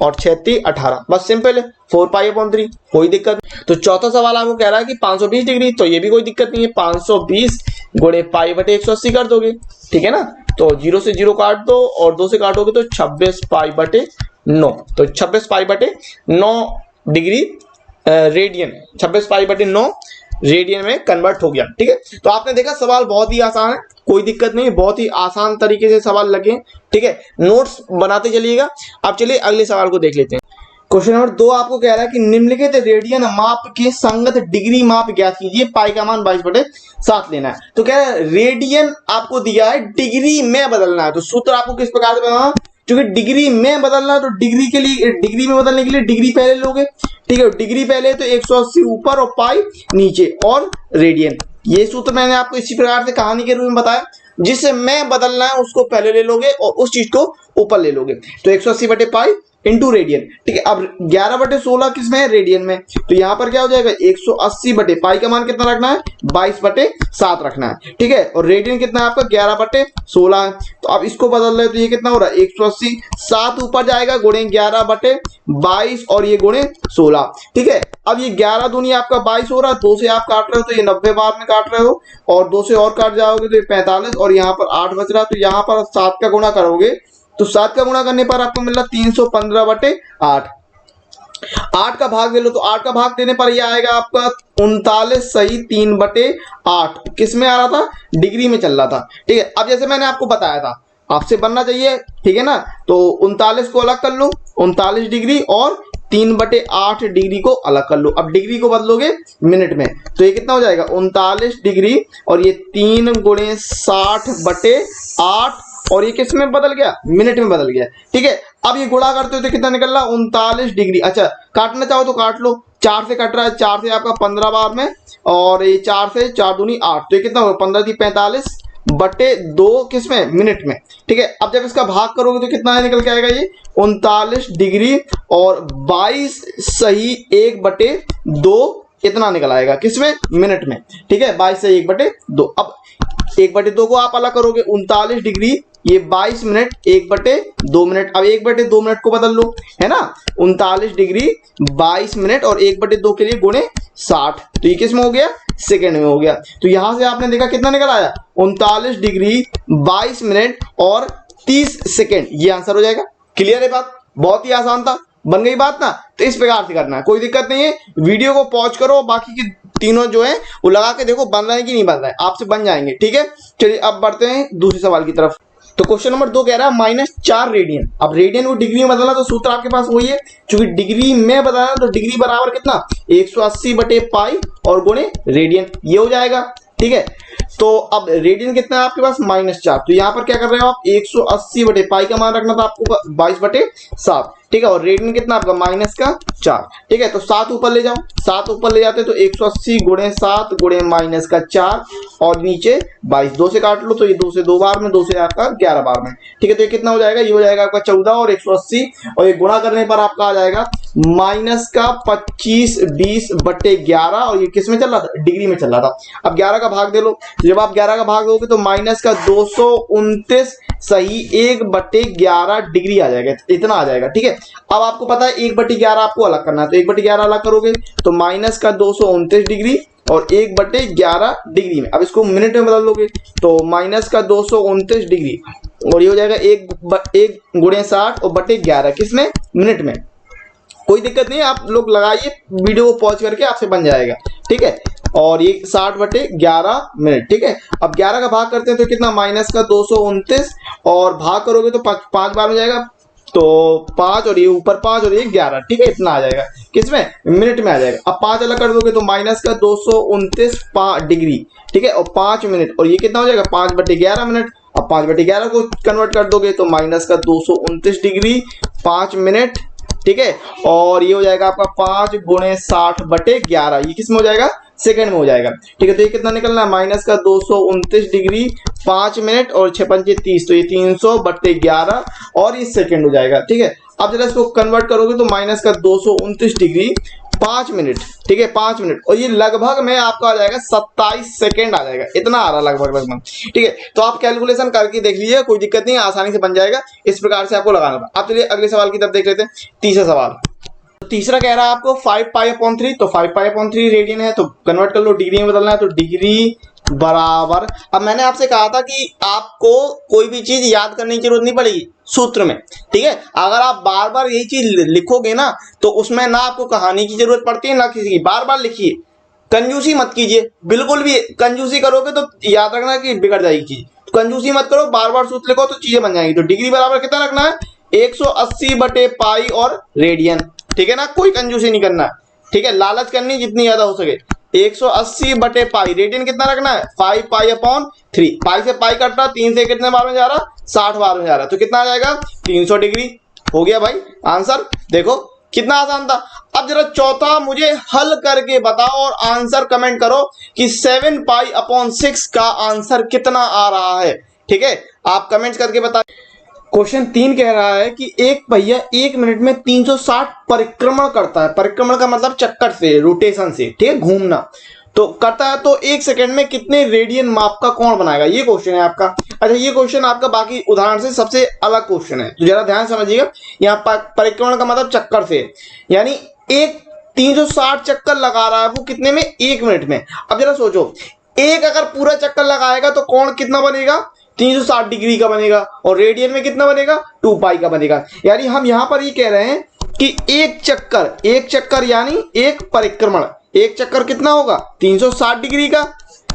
और 6 3 18, बस सिंपल है, 4π/3, कोई दिक्कत नहीं। तो चौथा सवाल आपको कह रहा है कि 520 डिग्री, तो ये भी कोई दिक्कत नहीं है, 520 गुणे π/180 कर दोगे, ठीक है ना। तो 0 से 0 काट दो और 2 से काटोगे तो 26π/9, तो 26π/9 डिग्री रेडियन, 26π/9 रेडियन में कन्वर्ट हो गया, ठीक है। तो आपने देखा सवाल बहुत ही आसान है, कोई दिक्कत नहीं, बहुत ही आसान तरीके से सवाल लगे, ठीक है। नोट्स बनाते चलिएगा। अब चलिए अगले सवाल को देख लेते हैं। क्वेश्चन नंबर 2 आपको कह रहा है कि निम्नलिखित रेडियन माप के संगत डिग्री माप ज्ञात कीजिए, पाई का मान 22/7 लेना है। तो कह रहा है रेडियन आपको दिया है, डिग्री में बदलना है, तो सूत्र आपको किस प्रकार से बनाना, क्योंकि डिग्री में बदलना है तो डिग्री के लिए, डिग्री में बदलने के लिए डिग्री पहले लोगे, ठीक है। डिग्री पहले तो 180 ऊपर और पाई नीचे और रेडियन, ये सूत्र मैंने आपको इसी प्रकार से कहानी के रूप में बताया, जिसे में बदलना है उसको पहले ले लोगे और उस चीज को ऊपर ले लोगे, तो 180/पाई इंटू रेडियन, ठीक है। अब 11/16 किसमें है, रेडियन में, तो यहां पर क्या हो जाएगा 180/पाई का मान कितना रखना है, 22/7 रखना है, ठीक है। और रेडियन कितना है आपका 11/16 है, तो अब इसको बदल रहे तो ये कितना हो रहा है 180, 7 ऊपर जाएगा गुणे 11/22 और ये गुणे 16, ठीक है। अब ये 11 दूनी आपका 22 हो रहा है, 2 से आप काट रहे हो तो ये 90 बार में काट रहे हो, और 2 से और काट जाओगे तो ये 45, और यहाँ पर 8 बच रहा, तो यहाँ पर 7 का गुणा करोगे तो 7 का गुणा करने पर आपको मिल रहा 315/8, 8 का भाग दे लो, तो 8 का भाग देने पर यह आएगा आपका 39 सही 3/8, किस में आ रहा था, डिग्री में चल रहा था, ठीक है। अब जैसे मैंने आपको बताया था आपसे बनना चाहिए, ठीक है ना, तो 39 को अलग कर लो, 39 डिग्री और 3/8 डिग्री को अलग कर लो। अब डिग्री को बदलोगे मिनट में तो ये कितना हो जाएगा 39 डिग्री, और ये 3 × 60/8, और ये किस में बदल गया, मिनट में बदल गया, ठीक है। अब ये गुणा करते हो तो कितना निकल रहा, 39 डिग्री। अच्छा काटना चाहो तो काट लो, 4 से कट रहा है, 4 से आपका 15 बार में, और ये 4 से 4 दूनी 8, तो ये कितना होगा 15 × 45 बटे 2 किसमें, मिनट में। ठीक है, अब जब इसका भाग करोगे तो कितना निकल के आएगा, ये 39 डिग्री और 22 सही 1/2 इतना निकल आएगा, किसमें, मिनट में। ठीक है, 22 से 1/2। अब 1/2 को आप अलग करोगे, 39 डिग्री ये 22 मिनट 1/2 मिनट। अब 1/2 मिनट को बदल लो, है ना, 39 डिग्री 22 मिनट और 1/2 के लिए गुणे 60, तो ये किस में हो गया, सेकेंड में हो गया। तो यहां से आपने देखा कितना निकल आया, 39 डिग्री 22 मिनट और 30 सेकेंड, ये आंसर हो जाएगा। क्लियर है बात, बहुत ही आसान था, बन गई बात ना। तो इस प्रकार से करना है, कोई दिक्कत नहीं है। वीडियो को पॉज करो, बाकी की तीनों जो है वो लगा के देखो बन रहा है कि नहीं बन रहा है, आपसे बन जाएंगे। ठीक है, चलिए अब बढ़ते हैं दूसरे सवाल की तरफ। तो क्वेश्चन नंबर 2 कह रहा है -4 रेडियन। अब रेडियन को डिग्री में बदलना, तो सूत्र आपके पास वही है, क्योंकि डिग्री में बदलना तो डिग्री बराबर कितना, 180/पाई और गुणे रेडियन, ये हो जाएगा। ठीक है, तो अब रेडियन कितना है आपके पास, -4, तो यहां पर क्या कर रहे हो आप, 180/पाई का मान रखना था आपको 22/7। ठीक है, और रेडियन कितना आपका -4। ठीक है, तो 7 ऊपर ले जाओ, 7 ऊपर ले जाते तो 180 × 7 × -4 और नीचे 22, 2 से काट लो तो ये 2 से 2 बार में, 2 से आपका 11 बार में। ठीक है, तो ये कितना हो जाएगा, ये हो जाएगा आपका 14 और 180, और ये गुणा करने पर आपका आ जाएगा -25 20/11, और ये किस में चल रहा था, डिग्री में चल रहा था। अब 11 का भाग दे लो, जब आप 11 का भाग दोगे तो -229 सही 1/11 डिग्री आ जाएगा, इतना आ जाएगा। ठीक है, अब आपको पता है 1/11 आपको अलग करना है, तो 1/11 अलग करोगे तो -229 डिग्री और 1/11 डिग्री में। अब इसको मिनट में बदल लोगे तो -229 डिग्री और ये हो जाएगा 1 × 60 और बटे 11 किसमें, मिनट में। कोई दिक्कत नहीं है, आप लोग लगाइए, वीडियो को पॉज करके आपसे बन जाएगा। ठीक है, और ये 60/11 मिनट। ठीक है, अब 11 का भाग करते हैं तो कितना, -229 और भाग करोगे तो 5 बार में जाएगा, तो 5 और ये ऊपर 5 और ये 11। ठीक है, इतना आ जाएगा, किसमें, मिनट में आ जाएगा। अब 5 अलग कर दोगे तो -229 डिग्री। ठीक है, और 5 मिनट, और ये कितना हो जाएगा, 5/11 मिनट। अब 5/11 को कन्वर्ट कर दोगे तो -229 डिग्री 5 मिनट। ठीक है, और ये हो जाएगा आपका 5 × 60/11, ये किस में हो जाएगा, सेकंड में हो जाएगा। ठीक है, तो ये कितना निकलना है, -229 डिग्री 5 मिनट और 6 × 30, तो ये 300/11 और ये सेकंड हो जाएगा। ठीक है, अब जरा इसको कन्वर्ट करोगे तो -229 डिग्री 5 मिनट। ठीक है, 5 मिनट और ये लगभग में आपका आ जाएगा 27 सेकंड आ जाएगा, इतना आ रहा लगभग। ठीक है, तो आप कैलकुलेशन करके देख लीजिए, कोई दिक्कत नहीं है, आसानी से बन जाएगा। इस प्रकार से आपको लगाना था। अब चलिए अगले सवाल की तरफ देख लेते हैं, तीसरा सवाल। तीसरा कह रहा है आपको 5π/3, तो 5π/3 रेडियन है, तो कन्वर्ट कर लो, डिग्री में बदलना है तो डिग्री बराबर। अब मैंने आपसे कहा था कि आपको कोई भी चीज याद करने की जरूरत नहीं पड़ेगी सूत्र में। ठीक है, अगर आप बार बार यही चीज लिखोगे ना तो उसमें ना आपको कहानी की जरूरत पड़ती है ना किसी की, बार बार लिखिए, कंजूसी मत कीजिए, बिल्कुल भी कंजूसी करोगे तो याद रखना कि बिगड़ जाएगी चीज। कंजूसी मत करो, बार बार सूत्र लिखो तो चीजें बन जाएंगी। तो डिग्री बराबर कितना रखना है, 180/पाई और रेडियन। ठीक है ना, कोई कंजूसी नहीं करना। ठीक है, लालच करनी जितनी ज्यादा हो सके। 180/पाई, रेडियन कितना रखना है, 5π/3। पाई से पाई कट रहा, 3 से कितने बार में जा रहा, 60 बार में जा रहा, तो कितना आ जाएगा, 300 डिग्री। हो गया भाई आंसर, देखो कितना आसान था। अब जरा चौथा मुझे हल करके बताओ और आंसर कमेंट करो कि 7π/6 का आंसर कितना आ रहा है। ठीक है, आप कमेंट्स करके बता। क्वेश्चन 3 कह रहा है कि एक पहिया 1 मिनट में 360 परिक्रमण करता है। परिक्रमण का मतलब चक्कर से, रोटेशन से, ठीक है, घूमना तो करता है, तो 1 सेकंड में कितने रेडियन माप का कोण बनाएगा, ये क्वेश्चन है आपका। अच्छा, ये क्वेश्चन आपका बाकी उदाहरण से सबसे अलग क्वेश्चन है, तो जरा ध्यान समझिएगा। यहाँ परिक्रमण का मतलब चक्कर से, यानी एक 360 चक्कर लगा रहा है वो कितने में, 1 मिनट में। अब जरा सोचो, एक अगर पूरा चक्कर लगाएगा तो कोण कितना बनेगा, 360 डिग्री का बनेगा, और रेडियन में कितना बनेगा, 2π का बनेगा। यानी हम यहां पर ये कह रहे हैं कि एक चक्कर यानी एक परिक्रमण, एक चक्कर कितना होगा, 360 डिग्री का,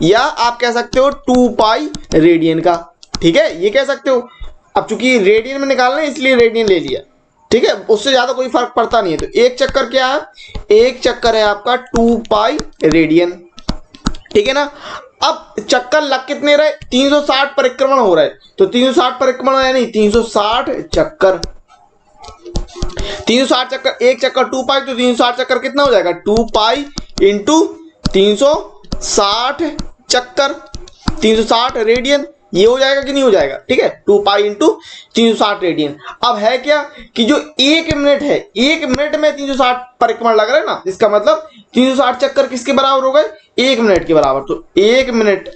या आप कह सकते हो 2π रेडियन का। ठीक है, ये कह सकते हो। अब चूंकि रेडियन में निकालना है इसलिए रेडियन ले लिया। ठीक है, उससे ज्यादा कोई फर्क पड़ता नहीं है। तो एक चक्कर क्या है, एक चक्कर है आपका 2π रेडियन। ठीक है ना, अब चक्कर लग कितने रहे, 360 परिक्रमण हो रहा है, तो 360 परिक्रमण यानी 360 चक्कर। 360 चक्कर, एक चक्कर 2 पाई, तो 360 चक्कर कितना हो जाएगा 2 पाई इंटू 360 चक्कर, 360 रेडियन, ये हो जाएगा कि नहीं हो जाएगा, ठीक है, 2 पाई इंटू 360 रेडियन। अब है क्या कि जो 1 मिनट है, 1 मिनट में 360 परिक्रमण लग रहा है ना, इसका मतलब 360 चक्कर किसके बराबर हो गए, 1 मिनट के बराबर। तो 1 मिनट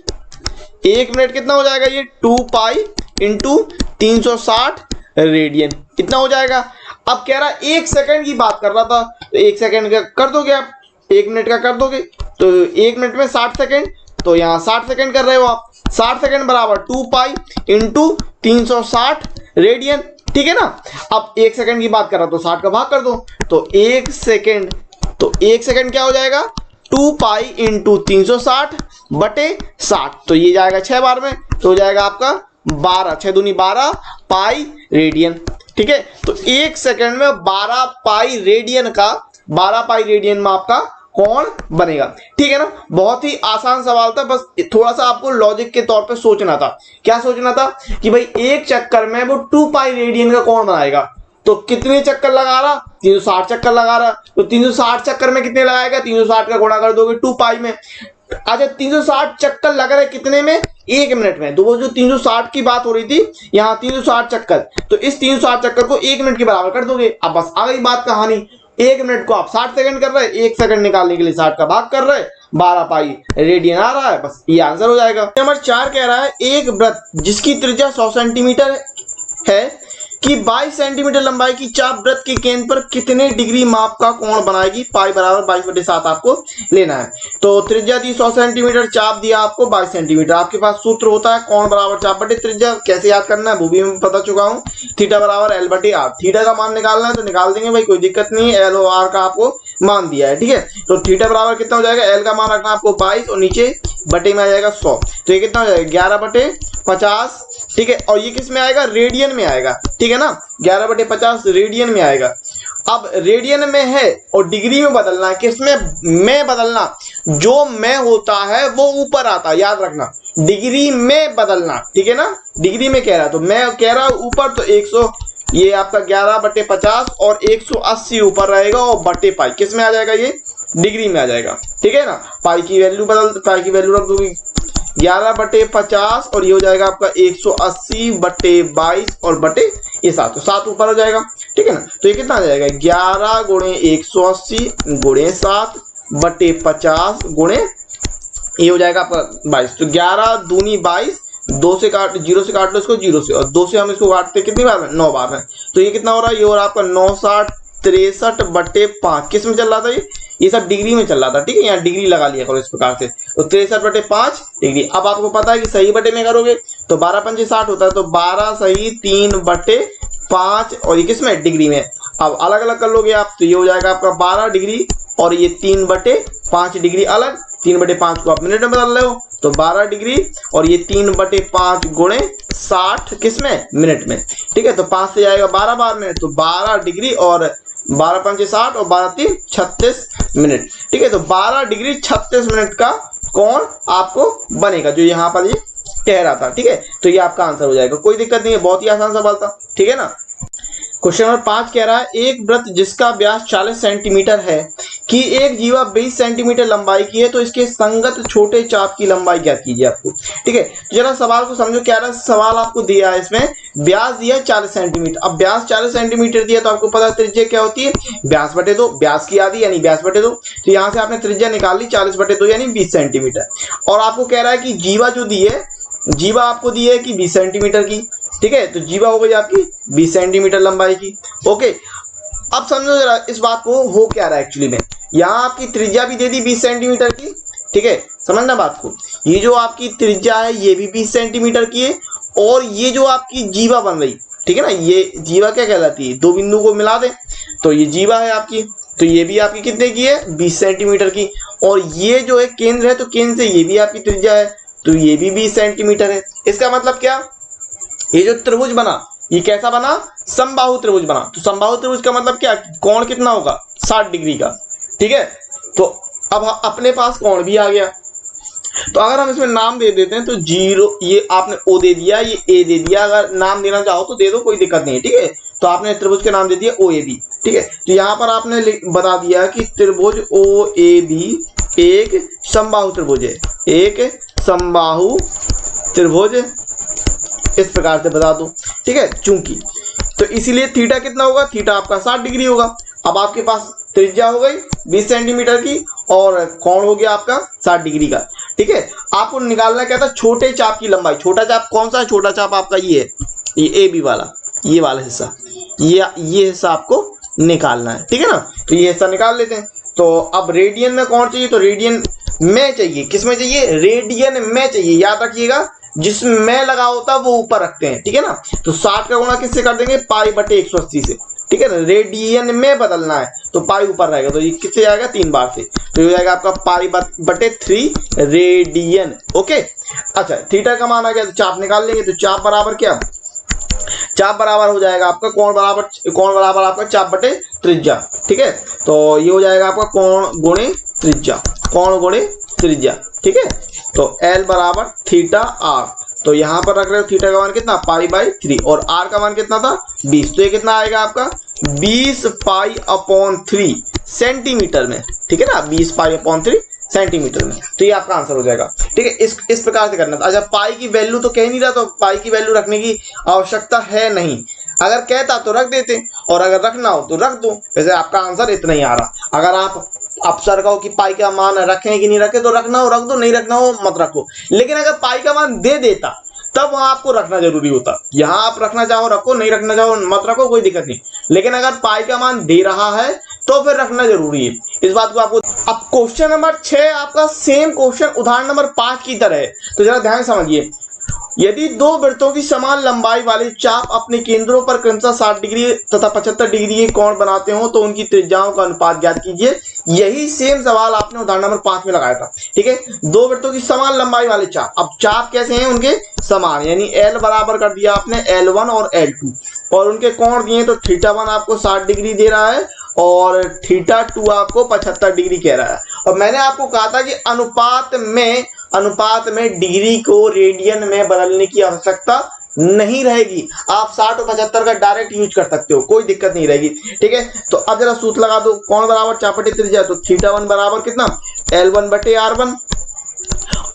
कितना हो जाएगा, ये 2 पाई इंटू 360 रेडियन कितना हो जाएगा। अब कह रहा 1 सेकंड की बात कर रहा था, तो 1 सेकंड का कर दोगे आप, 1 मिनट का कर दोगे, तो 1 मिनट में 60 सेकंड, तो यहाँ 60 सेकंड कर रहे हो आप, 60 सेकंड बराबर 2 पाई इंटू 360 रेडियन, ठीक है ना। अब 1 सेकंड की बात कर रहा तो 60 का भाग कर दो, तो 1 सेकंड, तो 1 सेकंड क्या हो जाएगा 2 पाई इंटू 360 बटे 60, तो ये जाएगा 6 बार में, तो हो जाएगा आपका 12, 6 दूनी 12 पाई रेडियन, ठीक है। तो 1 सेकंड में 12 पाई रेडियन में आपका कोण बनेगा, ठीक है ना। बहुत ही आसान सवाल था, बस थोड़ा सा आपको लॉजिक के तौर पे सोचना था। क्या सोचना था कि भाई एक चक्कर में वो 2 पाई रेडियन का कोण बनाएगा, तो कितने चक्कर लगा रहा, 360 चक्कर लगा रहा, तो 360 चक्कर में कितने लगाएगा, 360 का गुणा कर दोगे 2 पाई में। अच्छा 360 चक्कर लग रहे कितने में, 1 मिनट में, तो वो जो 360 की बात हो रही थी यहाँ 360 चक्कर, तो इस 360 चक्कर को 1 मिनट के बराबर कर दोगे। अब बस आ गई बात कहानी, 1 मिनट को आप 60 सेकंड कर रहे हैं, 1 सेकंड निकालने के लिए 60 का भाग कर रहे हैं, 12 पाई रेडियन आ रहा है, बस ये आंसर हो जाएगा। नंबर 4 कह रहा है एक वृत्त जिसकी त्रिज्या 100 सेंटीमीटर है कि 22 सेंटीमीटर लंबाई की चाप वृत्त के केंद्र पर कितने डिग्री माप का कोण बनाएगी, पाई बराबर 22/7 आपको लेना है। तो त्रिज्या दी 100 सेंटीमीटर, चाप दिया आपको 22 सेंटीमीटर, आपके पास सूत्र होता है कोण बराबर चाप बटे त्रिज्या, कैसे याद करना है वो भी मैं बता चुका हूँ, थीटा बराबर L बटे R, थीटा का मान निकालना है तो निकाल देंगे भाई, कोई दिक्कत नहीं है, L और R का आपको मान दिया है, ठीक है। तो थीटा बराबर कितना हो जाएगा, L का मान रखना आपको 22 और नीचे बटे में आ जाएगा 100, तो ये कितना हो जाएगा 11/50, ठीक है। और ये किस में आएगा, रेडियन में आएगा, ठीक है ना, 11/50 रेडियन में आएगा। अब रेडियन में है और डिग्री में बदलना है, किसमें बदलना, जो में होता है वो ऊपर आता है, याद रखना, डिग्री में बदलना, ठीक है ना, डिग्री में कह रहा तो मैं कह रहा हूं ऊपर, तो 100, ये आपका 11/50 और 180 ऊपर रहेगा और बटे पाई किस में आ जाएगा, ये डिग्री में आ जाएगा, ठीक है ना। पाई की वैल्यू रख दूंगी 11/50 और ये हो जाएगा आपका 180/22 और बटे ये 7, तो 7 ऊपर हो जाएगा, ठीक है ना। तो ये कितना आ जाएगा 11 गुणे 180 गुणे 7 बटे 50 गुणे ये हो जाएगा आपका 22, तो 11 दूनी 22, 2 से काट, 0 से काट लो इसको 0 से, और 2 से हम इसको काटते कितनी बार में, 9 बार में, तो ये कितना हो रहा है, ये हो रहा है आपका 960 63/5, किस में चल रहा था, ये सब डिग्री में चल रहा था, ठीक है, यहाँ डिग्री लगा लिया करो इस प्रकार से, तो 63/5 डिग्री। अब आपको पता है कि सही बटे में करोगे तो 12×5 = 60 होता है, तो 12 सही 3/5 और ये किस में, डिग्री में। अब अलग अलग कर लोगे आप, तो ये हो जाएगा आपका 12 डिग्री और ये 3/5 डिग्री अलग, 3/5 को आप मिनट में बदल रहे हो, तो 12 डिग्री और ये 3/5 गुणे 60 किस में, मिनट में, ठीक है। तो 5 से जाएगा 12 बार में, तो 12 डिग्री और 12×5 = 60 और 12×3 = 36 मिनट, ठीक है। तो 12 डिग्री 36 मिनट का कोण आपको बनेगा, जो यहाँ पर ये कह रहा था, ठीक है। तो ये आपका आंसर हो जाएगा, कोई दिक्कत नहीं है, बहुत ही आसान सवाल था, ठीक है ना। क्वेश्चन नंबर 5 कह रहा है एक वृत्त जिसका व्यास 40 सेंटीमीटर है कि एक जीवा 20 सेंटीमीटर लंबाई की है, तो इसके संगत छोटे चाप की लंबाई ज्ञात कीजिए आपको, ठीक है। तो जरा सवाल को समझो, क्या रहा सवाल आपको दिया है, इसमें व्यास दिया है 40 सेंटीमीटर, अब व्यास 40 सेंटीमीटर दिया तो आपको पता त्रिज्या क्या होती है, व्यास बटे 2, व्यास की आधी यानी व्यास बटे 2, तो यहाँ से आपने त्रिज्या निकाल ली 40/2 यानी 20 सेंटीमीटर, और आपको कह रहा है कि जीवा जो दी है, जीवा आपको दी है कि 20 सेंटीमीटर की, ठीक है, तो जीवा हो गई आपकी 20 सेंटीमीटर लंबाई की, ओके। अब समझो जरा इस बात को, हो क्या रहा है एक्चुअली में, यहाँ आपकी त्रिज्या भी दे दी 20 सेंटीमीटर की, ठीक है, समझना बात को, ये जो आपकी त्रिज्या है ये भी 20 सेंटीमीटर की है, और ये जो आपकी जीवा बन रही, ठीक है ना, ये जीवा क्या कहलाती है, दो बिंदु को मिला दे तो ये जीवा है आपकी, तो ये भी आपकी कितने की है 20 सेंटीमीटर की, और ये जो है केंद्र है, तो केंद्र से ये भी आपकी त्रिज्या है, तो ये भी 20 सेंटीमीटर है। इसका मतलब क्या, ये जो त्रिभुज बना ये कैसा बना, समबाहु त्रिभुज बना, तो समबाहु त्रिभुज का मतलब क्या, कोण कितना होगा 60 डिग्री का, ठीक है। तो अब अपने पास कोण भी आ गया, तो अगर हम इसमें नाम दे देते हैं तो 0, ये आपने O दे दिया, ये A दे दिया, अगर नाम देना चाहो तो दे दो, कोई दिक्कत नहीं है, ठीक है। तो आपने त्रिभुज के नाम दे दिया OAB। ठीक है, तो यहाँ पर आपने बता दिया कि त्रिभुज OAB एक समबाहु त्रिभुज है, एक समबाहु त्रिभुज, इस प्रकार से बता दो। ठीक है, चूंकि तो इसीलिए थीटा कितना होगा, थीटा आपका 60 डिग्री होगा। अब आपके पास त्रिज्या हो गई 20 सेंटीमीटर की और कोण हो गया आपका 60 डिग्री का। ठीक है, आपको निकालना क्या था, छोटे चाप की लंबाई। छोटा चाप कौन सा है, छोटा चाप आपका ये है, ये AB वाला, ये वाला हिस्सा, ये हिस्सा आपको निकालना है। ठीक है ना, तो ये हिस्सा निकाल लेते हैं। तो अब रेडियन में कौन चाहिए, तो रेडियन में चाहिए, किस में चाहिए, रेडियन में चाहिए। याद रखिएगा जिसमें में लगा होता है वो ऊपर रखते हैं। ठीक है ना, तो 60 का गुणा किससे कर देंगे, पाई बटे 180 से। ठीक है ना, रेडियन में बदलना है तो पाई ऊपर रहेगा, तो ये किससे आएगा, 3 बार से, तो ये हो जाएगा आपका पाई बटे 3 रेडियन। ओके, अच्छा थीटा का मान आ गया, तो चाप निकाल लेंगे। तो चाप बराबर क्या, चाप बराबर हो जाएगा आपका कोण बराबर आपका चाप बटे त्रिज्या। ठीक है, तो ये हो जाएगा आपका कोण गुणे त्रिज्या, कोण गुणे त्रिज्या। ठीक है, तो L बराबर थीटा R, तो यहाँ पर रख रहे हो थीटा का मान कितना, पाई बाई 3, और R का मान कितना था 20, तो ये कितना आएगा आपका 20 पाई अपॉन 3 सेंटीमीटर में। ठीक है ना, 20 पाई अपॉन 3 सेंटीमीटर में, तो ये आपका आंसर हो जाएगा। ठीक है, इस प्रकार से करना था। अच्छा, पाई की वैल्यू तो कह नहीं रहा, तो पाई की वैल्यू रखने की आवश्यकता है नहीं, अगर कहता तो रख देते, और अगर रखना हो तो रख दो। वैसे आपका आंसर इतना ही आ रहा। अगर आप अफसर कहो कि पाई का मान रखें कि नहीं रखे, तो रखना हो रख दो, नहीं रखना हो मत रखो। लेकिन अगर पाई का मान दे देता तब वहां आपको रखना जरूरी होता। यहाँ आप रखना चाहो रखो, नहीं रखना चाहो मत रखो, कोई दिक्कत नहीं। लेकिन अगर पाई का मान दे रहा है तो फिर रखना जरूरी है, इस बात को आपको। अब क्वेश्चन नंबर 6 आपका सेम क्वेश्चन उदाहरण नंबर 5 की तरह है, तो जरा ध्यान समझिए। यदि दो वृत्तों की समान लंबाई वाले चाप अपने केंद्रों पर क्रमशः 60 डिग्री तथा 75 डिग्री के कोण बनाते हो तो उनकी त्रिज्याओं का अनुपात ज्ञात कीजिए। यही सेम सवाल आपने उदाहरण नंबर 5 में लगाया था। ठीक है, दो वृत्तों की समान लंबाई वाले चाप, अब चाप कैसे हैं उनके समान, यानी L बराबर कर दिया आपने L1 और L2, और उनके कोण दिए, तो θ1 आपको 60 डिग्री दे रहा है और θ2 आपको 75 डिग्री कह रहा है। और मैंने आपको कहा था कि अनुपात में डिग्री को रेडियन में बदलने की आवश्यकता नहीं रहेगी, आप 60 और 75 का डायरेक्ट यूज कर सकते हो, कोई दिक्कत नहीं रहेगी। ठीक है, तो अब जरा सूत्र लगा दो, कोण बराबर चाप बटे त्रिज्या, तो θ1 बराबर कितना, L1 बटे R1,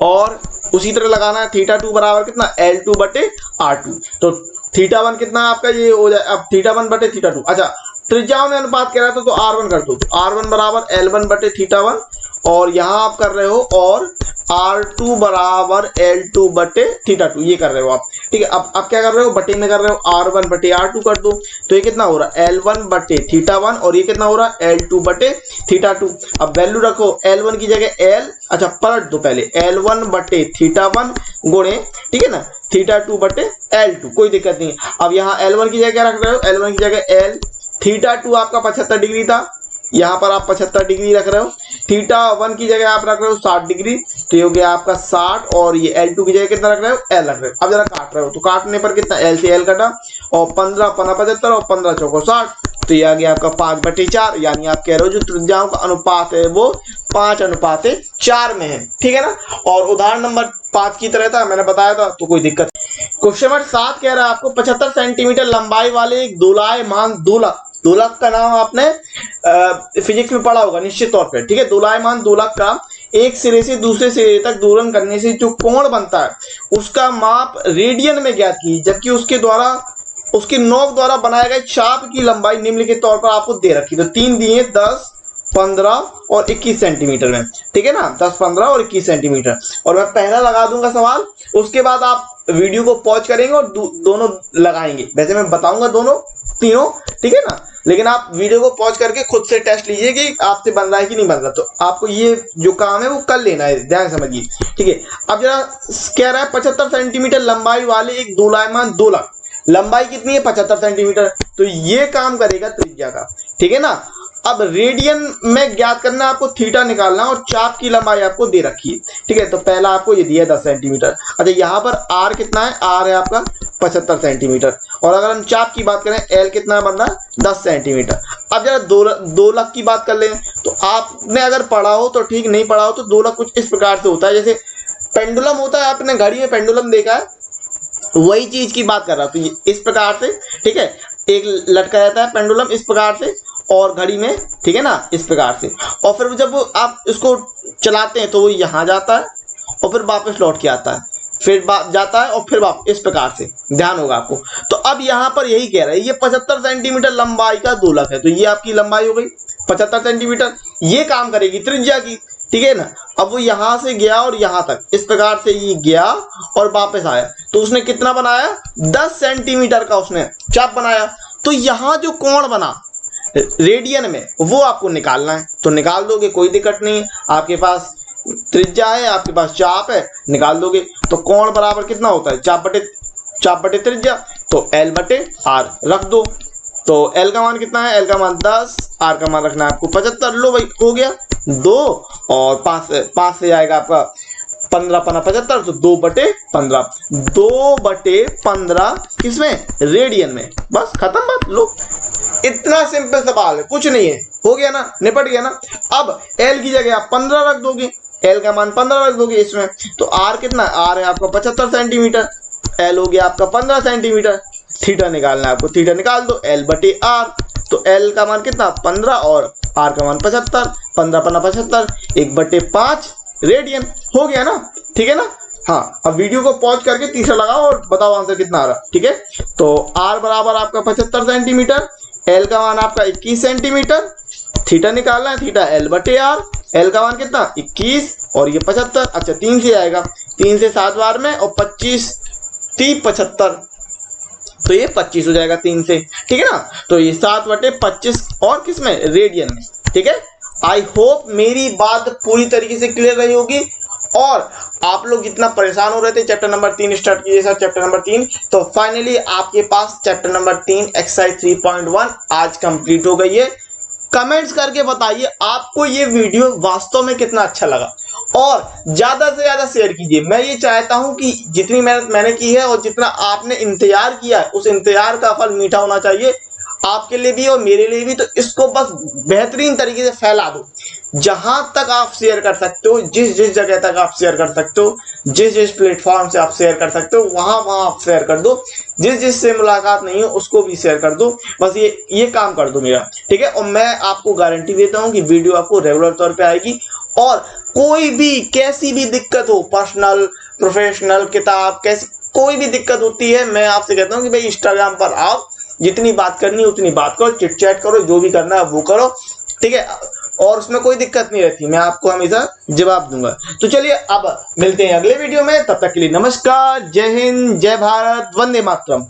और उसी तरह लगाना है θ2 बराबर कितना, L2 बटे R2, तो θ1 कितना आपका ये हो जाए, अब θ1 बटे θ2। अच्छा, त्रिज्याओं में अनुपात कह रहा था तो R1 कर दो, तो R1 बराबर L1 बटे θ1, और यहां आप कर रहे हो और R2 बराबर L2 बटे θ2, ये कर रहे हो आप। ठीक है, अब क्या कर रहे हो, बटे में कर रहे हो, R1 बटे R2 कर दो, तो ये कितना हो रहा है L1 बटे θ1, और ये कितना हो रहा है L2 बटे θ2। अब वैल्यू रखो, L1 की जगह L, अच्छा पलट दो पहले, L1 बटे θ1 गुणे, ठीक है ना, θ2 बटे L2, कोई दिक्कत नहीं। अब यहाँ L1 की जगह रख रहे हो, L1 की जगह L, θ2 आपका 75 डिग्री था, यहाँ पर आप 75 डिग्री रख रहे हो, θ1 की जगह आप रख रहे हो 60 डिग्री, तो ये हो गया आपका 60, और ये L2 की जगह कितना रख रहे हो, L रख रहे हो। अब जरा काट रहे हो, तो काटने पर कितना, L से L कटा, और 15 15 75, और 15 चौको 60, तो ये आ गया आपका 5/4, यानी आप कह रहे हो जो त्रिज्याओं का अनुपात है वो 5:4 में है। ठीक है ना, और उदाहरण नंबर 5 की तरह था, मैंने बताया था, तो कोई दिक्कत। क्वेश्चन नंबर 7 कह रहा है आपको 75 सेंटीमीटर लंबाई वाले एक दोलायमान दोलक, दोलक का नाम आपने फिजिक्स में पढ़ा होगा निश्चित तौर पे। ठीक है, दोलायमान दोलक का एक सिरे से दूसरे सिरे तक दोलन करने से जो कोण बनता है उसका माप रेडियन में ज्ञात की, जबकि उसके नोक द्वारा बनाए गए चाप की लंबाई निम्नलिखित तौर पर आपको दे रखी, तो 3 दिए 10, 15 और 21 सेंटीमीटर में। ठीक है ना, 10, 15 और 21 सेंटीमीटर, और मैं पहला लगा दूंगा सवाल, उसके बाद आप वीडियो को पॉज करेंगे और दोनों लगाएंगे। वैसे मैं बताऊंगा दोनों तीनों, ठीक है ना, लेकिन आप वीडियो को पॉज करके खुद से टेस्ट लीजिए कि आपसे बन रहा है कि नहीं बन रहा। तो आपको ये जो काम है वो कर लेना है, ध्यान समझिए। ठीक है, अब जरा कह रहा है 75 सेंटीमीटर लंबाई वाले एक दोलायमान दोलक, लंबाई कितनी है 75 सेंटीमीटर, तो ये काम करेगा त्रिज्या का। ठीक है ना, अब रेडियन में ज्ञात करना, आपको थीटा निकालना, और चाप की लंबाई आपको दे रखी है। ठीक है, तो पहला आपको ये दिया 10 सेंटीमीटर। अच्छा, यहाँ पर आर कितना है, आर है आपका 75 सेंटीमीटर, और अगर हम चाप की बात करें एल कितना बन रहा है 10 सेंटीमीटर। अब जरा दोलक की बात कर लें, तो आपने अगर पढ़ा हो तो ठीक, नहीं पढ़ा हो तो दोलक कुछ इस प्रकार से होता है, जैसे पेंडुलम होता है, आपने घड़ी में पेंडुलम देखा है, वही चीज की बात कर रहा हूं, तो इस प्रकार से। ठीक है, एक लटका रहता है पेंडुलम इस प्रकार से, और घड़ी में, ठीक है ना, इस प्रकार से। और फिर जब आप इसको चलाते हैं तो वो यहाँ जाता है और फिर वापस लौट के आता है, फिर जाता है और फिर वापस, इस प्रकार से, ध्यान होगा आपको। तो अब यहाँ पर यही कह रहा है, ये 75 सेंटीमीटर लंबाई का दोलक है, तो ये आपकी लंबाई हो गई 75 सेंटीमीटर। ये काम करेगी त्रिज्या की, ठीक है ना। अब वो यहां से गया और यहां तक, इस प्रकार से ये गया और वापस आया, तो उसने कितना बनाया, 10 सेंटीमीटर का उसने चाप बनाया। तो यहां जो कोण बना रेडियन में वो आपको निकालना है, तो निकाल दोगे, कोई दिक्कत नहीं है। आपके पास त्रिज्या है, आपके पास चाप है, निकाल दोगे। तो कोण बराबर कितना होता है, चाप बटे त्रिज्या, तो L बटे R रख दो। तो L का मान कितना है, L का मान 10, R का मान रखना है आपको 75। लो भाई, हो गया 2 और 5 से आएगा आपका 15 पना 75, तो 2/15, 2/15 किसमें, रेडियन में। बस खत्म बात। लो, इतना सिंपल सवाल है, कुछ नहीं है, हो गया ना, निपट गया ना। अब L की जगह आप 15 रख दोगे, L का मान 15 रख दोगे इसमें। तो R कितना, R है आपका 75 सेंटीमीटर, L हो गया आपका 15 सेंटीमीटर। थीटा निकालना है आपको, थीटा निकाल दो, L बटे R। तो L का मान कितना, 15 और R का मान 75, 15 पन्ना 75, 1/5 रेडियन। हो गया ना, ठीक है ना। हाँ, अब वीडियो को पॉज करके तीसरा लगाओ और बताओ आंसर कितना आ रहा, ठीक है। तो R बराबर आपका 75 सेंटीमीटर, L का मान आपका 21 सेंटीमीटर, थीटा निकालना है, थीटा L बटे R। L का मान कितना, 21 और ये 75। अच्छा, 3 से आएगा, 3 से 7 बार में, और 25 3 75, तो ये 25 हो जाएगा 3 से, ठीक है ना। तो ये 7/25 और किसमें, रेडियन में, ठीक है। आई होप मेरी बात पूरी तरीके से क्लियर रही होगी। और आप लोग जितना परेशान हो रहे थे, चैप्टर नंबर 3 स्टार्ट कीजिए सर, चैप्टर नंबर 3। तो फाइनली आपके पास चैप्टर नंबर 3 एक्सरसाइज 3.1 आज कंप्लीट हो गई है। कमेंट्स करके बताइए आपको ये वीडियो वास्तव में कितना अच्छा लगा, और ज्यादा से ज्यादा शेयर कीजिए। मैं ये चाहता हूं कि जितनी मेहनत मैंने की है और जितना आपने इंतजार किया है, उस इंतजार का फल मीठा होना चाहिए आपके लिए भी और मेरे लिए भी। तो इसको बस बेहतरीन तरीके से फैला दो, जहां तक आप शेयर कर सकते हो, जिस जिस जगह तक आप शेयर कर सकते हो, जिस जिस प्लेटफॉर्म से आप शेयर कर सकते हो, वहां वहां आप शेयर कर दो। जिस जिससे मुलाकात नहीं हो उसको भी शेयर कर दो। बस ये काम कर दो मेरा, ठीक है। और मैं आपको गारंटी देता हूं कि वीडियो आपको रेगुलर तौर पे आएगी। और कोई भी कैसी भी दिक्कत हो, पर्सनल, प्रोफेशनल, किताब, कैसी कोई भी दिक्कत होती है, मैं आपसे कहता हूं कि भाई इंस्टाग्राम पर आओ, जितनी बात करनी है उतनी बात करो, चिट चैट करो, जो भी करना है वो करो, ठीक है। और उसमें कोई दिक्कत नहीं रहती, मैं आपको हमेशा जवाब दूंगा। तो चलिए अब मिलते हैं अगले वीडियो में, तब तक के लिए नमस्कार, जय हिंद, जय भारत, वंदे मातरम।